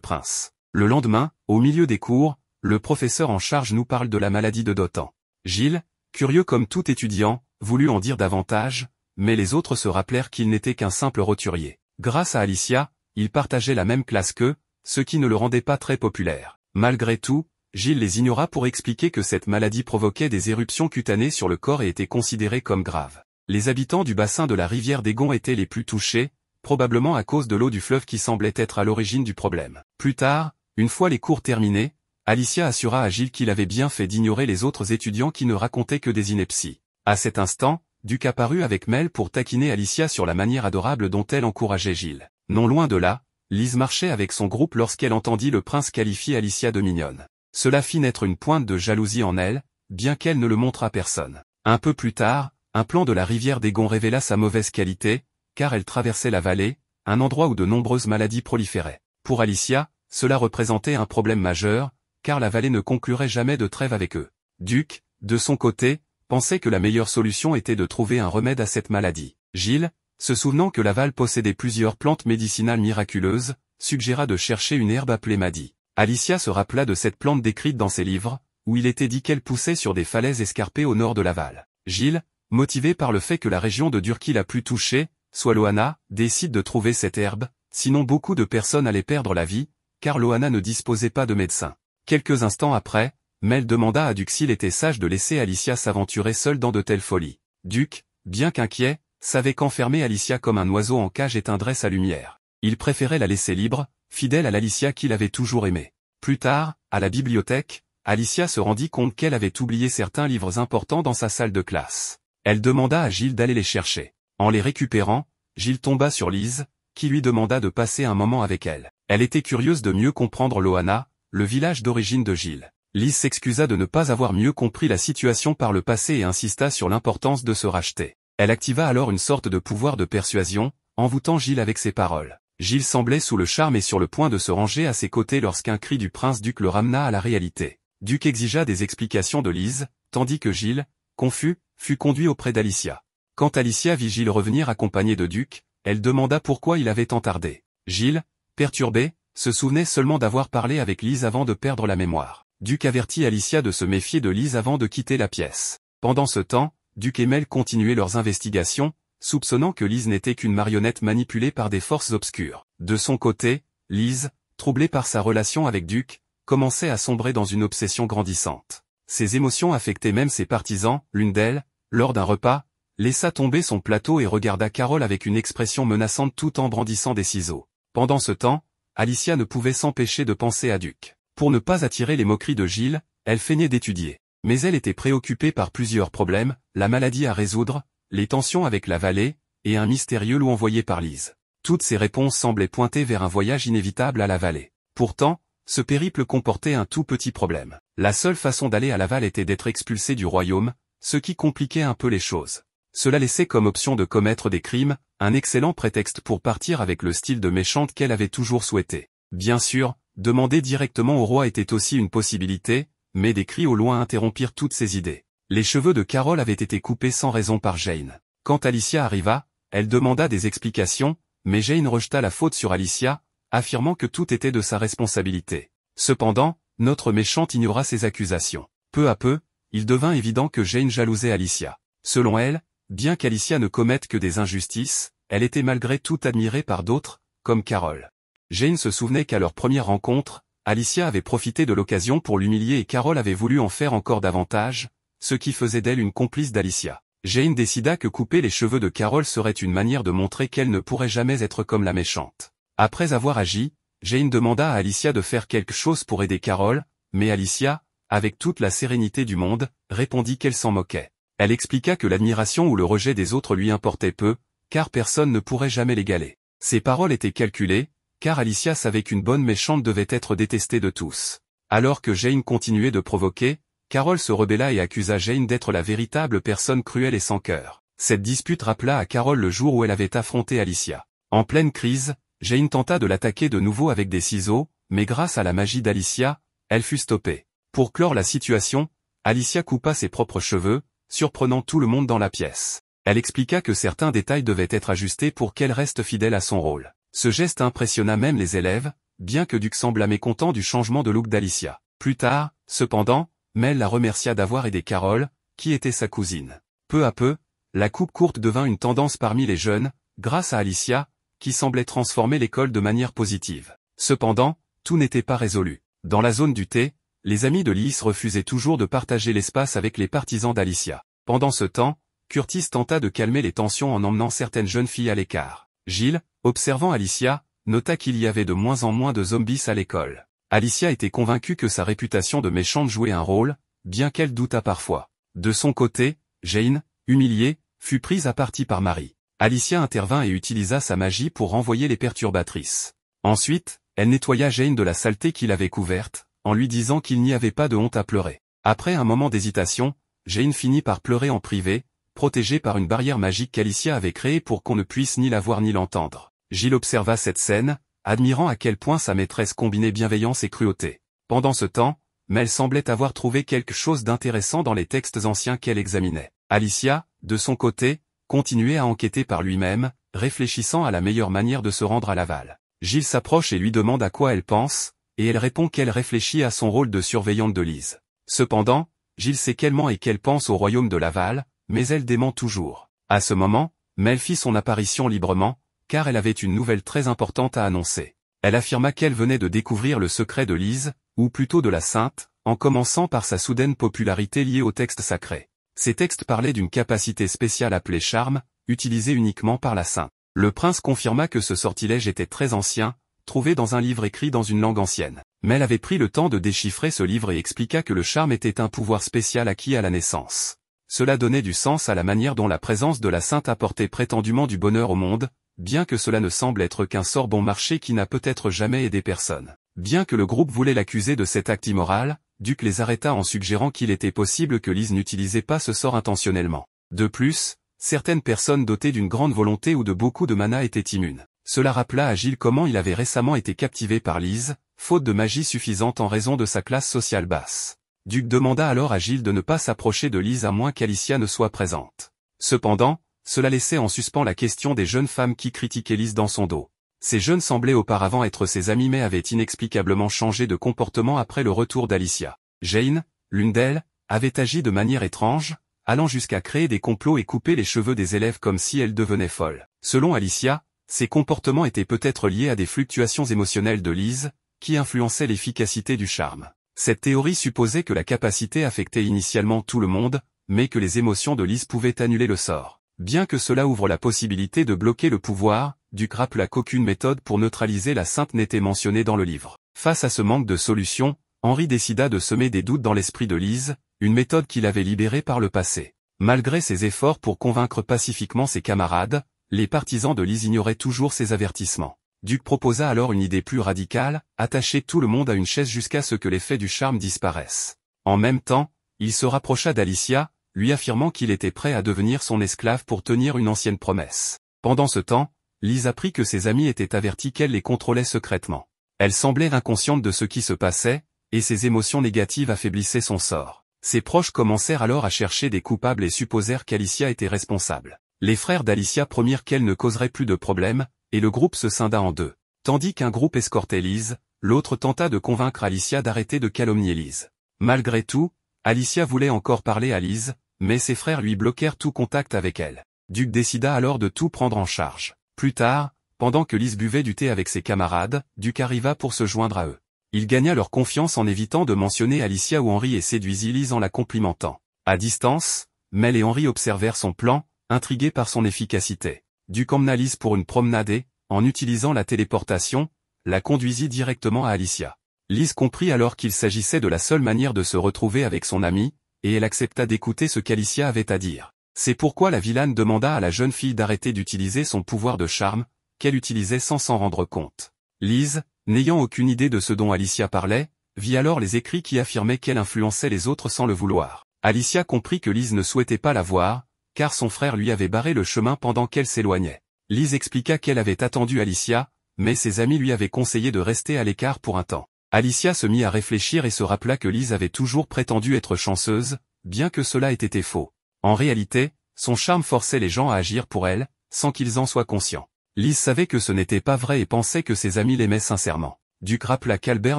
prince. Le lendemain, au milieu des cours, le professeur en charge nous parle de la maladie de Dotan. Gilles, curieux comme tout étudiant, voulut en dire davantage, mais les autres se rappelèrent qu'il n'était qu'un simple roturier. Grâce à Alicia, il partageait la même classe qu'eux, ce qui ne le rendait pas très populaire. Malgré tout, Gilles les ignora pour expliquer que cette maladie provoquait des éruptions cutanées sur le corps et était considérée comme grave. Les habitants du bassin de la rivière d'Egon étaient les plus touchés, probablement à cause de l'eau du fleuve qui semblait être à l'origine du problème. Plus tard, une fois les cours terminés, Alicia assura à Gilles qu'il avait bien fait d'ignorer les autres étudiants qui ne racontaient que des inepties. À cet instant, Duke apparut avec Mel pour taquiner Alicia sur la manière adorable dont elle encourageait Gilles. Non loin de là, Liz marchait avec son groupe lorsqu'elle entendit le prince qualifier Alicia de mignonne. Cela fit naître une pointe de jalousie en elle, bien qu'elle ne le montrât à personne. Un peu plus tard, un plan de la rivière d'Egon révéla sa mauvaise qualité, car elle traversait la vallée, un endroit où de nombreuses maladies proliféraient. Pour Alicia, cela représentait un problème majeur, car la vallée ne conclurait jamais de trêve avec eux. Duke, de son côté, pensait que la meilleure solution était de trouver un remède à cette maladie. Gilles, se souvenant que Laval possédait plusieurs plantes médicinales miraculeuses, suggéra de chercher une herbe appelée Madi. Alicia se rappela de cette plante décrite dans ses livres, où il était dit qu'elle poussait sur des falaises escarpées au nord de Laval. Gilles, motivé par le fait que la région de Durki la plus touchée, soit Loana, décide de trouver cette herbe, sinon beaucoup de personnes allaient perdre la vie, car Loana ne disposait pas de médecin. Quelques instants après, Mel demanda à Duke s'il était sage de laisser Alicia s'aventurer seule dans de telles folies. Duke, bien qu'inquiet, savait qu'enfermer Alicia comme un oiseau en cage éteindrait sa lumière. Il préférait la laisser libre, fidèle à l'Alicia qu'il avait toujours aimée. Plus tard, à la bibliothèque, Alicia se rendit compte qu'elle avait oublié certains livres importants dans sa salle de classe. Elle demanda à Gilles d'aller les chercher. En les récupérant, Gilles tomba sur Liz, qui lui demanda de passer un moment avec elle. Elle était curieuse de mieux comprendre Loana, le village d'origine de Gilles. Liz s'excusa de ne pas avoir mieux compris la situation par le passé et insista sur l'importance de se racheter. Elle activa alors une sorte de pouvoir de persuasion, envoûtant Gilles avec ses paroles. Gilles semblait sous le charme et sur le point de se ranger à ses côtés lorsqu'un cri du prince-duc le ramena à la réalité. Duc exigea des explications de Lise, tandis que Gilles, confus, fut conduit auprès d'Alicia. Quand Alicia vit Gilles revenir accompagné de Duc, elle demanda pourquoi il avait tant tardé. Gilles, perturbé, se souvenait seulement d'avoir parlé avec Lise avant de perdre la mémoire. Duc avertit Alicia de se méfier de Lise avant de quitter la pièce. Pendant ce temps, Duc et Mel continuaient leurs investigations, soupçonnant que Lise n'était qu'une marionnette manipulée par des forces obscures. De son côté, Lise, troublée par sa relation avec Duc, commençait à sombrer dans une obsession grandissante. Ses émotions affectaient même ses partisans. L'une d'elles, lors d'un repas, laissa tomber son plateau et regarda Carole avec une expression menaçante tout en brandissant des ciseaux. Pendant ce temps, Alicia ne pouvait s'empêcher de penser à Duc. Pour ne pas attirer les moqueries de Gilles, elle feignait d'étudier. Mais elle était préoccupée par plusieurs problèmes, la maladie à résoudre, les tensions avec la vallée, et un mystérieux loup envoyé par Lise. Toutes ces réponses semblaient pointer vers un voyage inévitable à la vallée. Pourtant, ce périple comportait un tout petit problème. La seule façon d'aller à Laval était d'être expulsé du royaume, ce qui compliquait un peu les choses. Cela laissait comme option de commettre des crimes, un excellent prétexte pour partir avec le style de méchante qu'elle avait toujours souhaité. Bien sûr, demander directement au roi était aussi une possibilité, mais des cris au loin interrompirent toutes ses idées. Les cheveux de Carole avaient été coupés sans raison par Jane. Quand Alicia arriva, elle demanda des explications, mais Jane rejeta la faute sur Alicia, affirmant que tout était de sa responsabilité. Cependant, notre méchante ignora ces accusations. Peu à peu, il devint évident que Jane jalousait Alicia. Selon elle, bien qu'Alicia ne commette que des injustices, elle était malgré tout admirée par d'autres, comme Carole. Jane se souvenait qu'à leur première rencontre, Alicia avait profité de l'occasion pour l'humilier et Carole avait voulu en faire encore davantage, ce qui faisait d'elle une complice d'Alicia. Jane décida que couper les cheveux de Carole serait une manière de montrer qu'elle ne pourrait jamais être comme la méchante. Après avoir agi, Jane demanda à Alicia de faire quelque chose pour aider Carole, mais Alicia, avec toute la sérénité du monde, répondit qu'elle s'en moquait. Elle expliqua que l'admiration ou le rejet des autres lui importait peu, car personne ne pourrait jamais l'égaler. Ses paroles étaient calculées, car Alicia savait qu'une bonne méchante devait être détestée de tous. Alors que Jane continuait de provoquer, Carole se rebella et accusa Jane d'être la véritable personne cruelle et sans cœur. Cette dispute rappela à Carole le jour où elle avait affronté Alicia. En pleine crise, Jane tenta de l'attaquer de nouveau avec des ciseaux, mais grâce à la magie d'Alicia, elle fut stoppée. Pour clore la situation, Alicia coupa ses propres cheveux, surprenant tout le monde dans la pièce. Elle expliqua que certains détails devaient être ajustés pour qu'elle reste fidèle à son rôle. Ce geste impressionna même les élèves, bien que Duc sembla mécontent du changement de look d'Alicia. Plus tard, cependant, Mel la remercia d'avoir aidé Carole, qui était sa cousine. Peu à peu, la coupe courte devint une tendance parmi les jeunes, grâce à Alicia, qui semblait transformer l'école de manière positive. Cependant, tout n'était pas résolu. Dans la zone du thé, les amis de Lys refusaient toujours de partager l'espace avec les partisans d'Alicia. Pendant ce temps, Curtis tenta de calmer les tensions en emmenant certaines jeunes filles à l'écart. Gilles, observant Alicia, nota qu'il y avait de moins en moins de zombies à l'école. Alicia était convaincue que sa réputation de méchante jouait un rôle, bien qu'elle doutât parfois. De son côté, Jane, humiliée, fut prise à partie par Marie. Alicia intervint et utilisa sa magie pour renvoyer les perturbatrices. Ensuite, elle nettoya Jane de la saleté qui l'avait couverte, en lui disant qu'il n'y avait pas de honte à pleurer. Après un moment d'hésitation, Jane finit par pleurer en privé, protégée par une barrière magique qu'Alicia avait créée pour qu'on ne puisse ni la voir ni l'entendre. Gilles observa cette scène, admirant à quel point sa maîtresse combinait bienveillance et cruauté. Pendant ce temps, Mel semblait avoir trouvé quelque chose d'intéressant dans les textes anciens qu'elle examinait. Alicia, de son côté, continuait à enquêter par lui-même, réfléchissant à la meilleure manière de se rendre à Laval. Gilles s'approche et lui demande à quoi elle pense, et elle répond qu'elle réfléchit à son rôle de surveillante de Lise. Cependant, Gilles sait qu'elle ment et qu'elle pense au royaume de Laval, mais elle dément toujours. À ce moment, Mel fit son apparition librement, car elle avait une nouvelle très importante à annoncer. Elle affirma qu'elle venait de découvrir le secret de Lise, ou plutôt de la sainte, en commençant par sa soudaine popularité liée aux textes sacrés. Ces textes parlaient d'une capacité spéciale appelée charme, utilisée uniquement par la sainte. Le prince confirma que ce sortilège était très ancien, trouvé dans un livre écrit dans une langue ancienne. Mel avait pris le temps de déchiffrer ce livre et expliqua que le charme était un pouvoir spécial acquis à la naissance. Cela donnait du sens à la manière dont la présence de la sainte apportait prétendument du bonheur au monde, bien que cela ne semble être qu'un sort bon marché qui n'a peut-être jamais aidé personne. Bien que le groupe voulait l'accuser de cet acte immoral, Duc les arrêta en suggérant qu'il était possible que Lise n'utilisait pas ce sort intentionnellement. De plus, certaines personnes dotées d'une grande volonté ou de beaucoup de mana étaient immunes. Cela rappela à Gilles comment il avait récemment été captivé par Lise, faute de magie suffisante en raison de sa classe sociale basse. Duc demanda alors à Gilles de ne pas s'approcher de Lise à moins qu'Alicia ne soit présente. Cependant, cela laissait en suspens la question des jeunes femmes qui critiquaient Lise dans son dos. Ces jeunes semblaient auparavant être ses amies mais avaient inexplicablement changé de comportement après le retour d'Alicia. Jane, l'une d'elles, avait agi de manière étrange, allant jusqu'à créer des complots et couper les cheveux des élèves comme si elle devenait folle. Selon Alicia, ces comportements étaient peut-être liés à des fluctuations émotionnelles de Lise, qui influençaient l'efficacité du charme. Cette théorie supposait que la capacité affectait initialement tout le monde, mais que les émotions de Lise pouvaient annuler le sort. Bien que cela ouvre la possibilité de bloquer le pouvoir, Duc rappela qu'aucune méthode pour neutraliser la sainte n'était mentionnée dans le livre. Face à ce manque de solution, Henri décida de semer des doutes dans l'esprit de Lise, une méthode qu'il avait libérée par le passé. Malgré ses efforts pour convaincre pacifiquement ses camarades, les partisans de Lise ignoraient toujours ses avertissements. Duc proposa alors une idée plus radicale, attacher tout le monde à une chaise jusqu'à ce que l'effet du charme disparaisse. En même temps, il se rapprocha d'Alicia, lui affirmant qu'il était prêt à devenir son esclave pour tenir une ancienne promesse. Pendant ce temps, Lise apprit que ses amis étaient avertis qu'elle les contrôlait secrètement. Elle semblait inconsciente de ce qui se passait, et ses émotions négatives affaiblissaient son sort. Ses proches commencèrent alors à chercher des coupables et supposèrent qu'Alicia était responsable. Les frères d'Alicia promirent qu'elle ne causerait plus de problèmes, et le groupe se scinda en deux. Tandis qu'un groupe escortait Lise, l'autre tenta de convaincre Alicia d'arrêter de calomnier Lise. Malgré tout, Alicia voulait encore parler à Lise, mais ses frères lui bloquèrent tout contact avec elle. Duc décida alors de tout prendre en charge. Plus tard, pendant que Lise buvait du thé avec ses camarades, Duc arriva pour se joindre à eux. Il gagna leur confiance en évitant de mentionner Alicia ou Henri et séduisit Lise en la complimentant. À distance, Mel et Henri observèrent son plan, intrigués par son efficacité. Duc emmena Lise pour une promenade et, en utilisant la téléportation, la conduisit directement à Alicia. Lise comprit alors qu'il s'agissait de la seule manière de se retrouver avec son amie, et elle accepta d'écouter ce qu'Alicia avait à dire. C'est pourquoi la vilaine demanda à la jeune fille d'arrêter d'utiliser son pouvoir de charme, qu'elle utilisait sans s'en rendre compte. Lise, n'ayant aucune idée de ce dont Alicia parlait, vit alors les écrits qui affirmaient qu'elle influençait les autres sans le vouloir. Alicia comprit que Lise ne souhaitait pas la voir, car son frère lui avait barré le chemin pendant qu'elle s'éloignait. Lise expliqua qu'elle avait attendu Alicia, mais ses amis lui avaient conseillé de rester à l'écart pour un temps. Alicia se mit à réfléchir et se rappela que Lise avait toujours prétendu être chanceuse, bien que cela ait été faux. En réalité, son charme forçait les gens à agir pour elle, sans qu'ils en soient conscients. Lise savait que ce n'était pas vrai et pensait que ses amis l'aimaient sincèrement. Duc rappela qu'Albert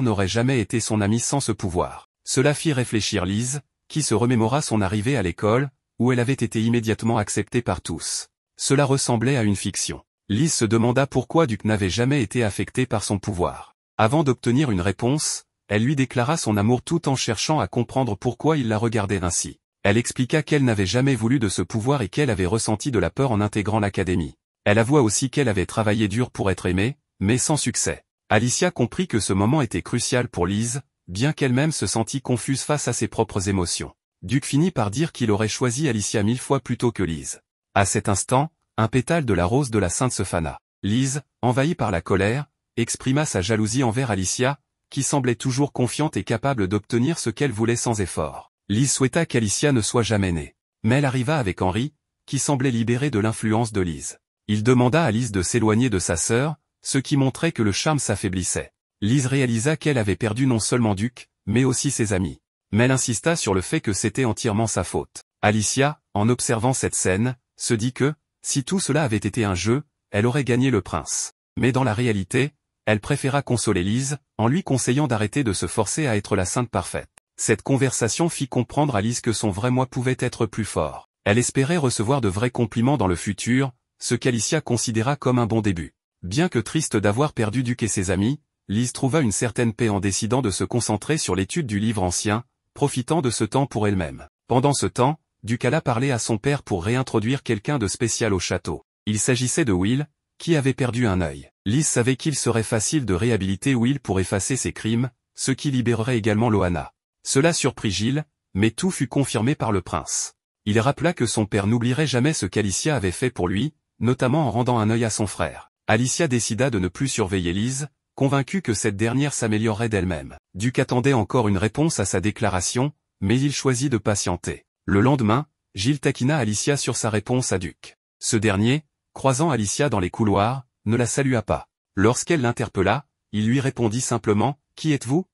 n'aurait jamais été son ami sans ce pouvoir. Cela fit réfléchir Lise, qui se remémora son arrivée à l'école, où elle avait été immédiatement acceptée par tous. Cela ressemblait à une fiction. Lise se demanda pourquoi Duc n'avait jamais été affecté par son pouvoir. Avant d'obtenir une réponse, elle lui déclara son amour tout en cherchant à comprendre pourquoi il la regardait ainsi. Elle expliqua qu'elle n'avait jamais voulu de ce pouvoir et qu'elle avait ressenti de la peur en intégrant l'académie. Elle avoua aussi qu'elle avait travaillé dur pour être aimée, mais sans succès. Alicia comprit que ce moment était crucial pour Lise, bien qu'elle-même se sentît confuse face à ses propres émotions. Duc finit par dire qu'il aurait choisi Alicia 1000 fois plutôt que Lise. À cet instant, un pétale de la rose de la Sainte se fana. Lise, envahie par la colère, exprima sa jalousie envers Alicia, qui semblait toujours confiante et capable d'obtenir ce qu'elle voulait sans effort. Lise souhaita qu'Alicia ne soit jamais née. Mais elle arriva avec Henri, qui semblait libéré de l'influence de Lise. Il demanda à Lise de s'éloigner de sa sœur, ce qui montrait que le charme s'affaiblissait. Lise réalisa qu'elle avait perdu non seulement Duc, mais aussi ses amis. Mais elle insista sur le fait que c'était entièrement sa faute. Alicia, en observant cette scène, se dit que, si tout cela avait été un jeu, elle aurait gagné le prince. Mais dans la réalité, elle préféra consoler Lise, en lui conseillant d'arrêter de se forcer à être la sainte parfaite. Cette conversation fit comprendre à Lise que son vrai moi pouvait être plus fort. Elle espérait recevoir de vrais compliments dans le futur, ce qu'Alicia considéra comme un bon début. Bien que triste d'avoir perdu Duc et ses amis, Lise trouva une certaine paix en décidant de se concentrer sur l'étude du livre ancien, profitant de ce temps pour elle-même. Pendant ce temps, Duc alla parler à son père pour réintroduire quelqu'un de spécial au château. Il s'agissait de Will, qui avait perdu un œil. Lise savait qu'il serait facile de réhabiliter Will pour effacer ses crimes, ce qui libérerait également Loana. Cela surprit Gilles, mais tout fut confirmé par le prince. Il rappela que son père n'oublierait jamais ce qu'Alicia avait fait pour lui, notamment en rendant un œil à son frère. Alicia décida de ne plus surveiller Lise, convaincue que cette dernière s'améliorerait d'elle-même. Duc attendait encore une réponse à sa déclaration, mais il choisit de patienter. Le lendemain, Gilles taquina Alicia sur sa réponse à Duc. Ce dernier, croisant Alicia dans les couloirs, ne la salua pas. Lorsqu'elle l'interpella, il lui répondit simplement « Qui êtes-vous ?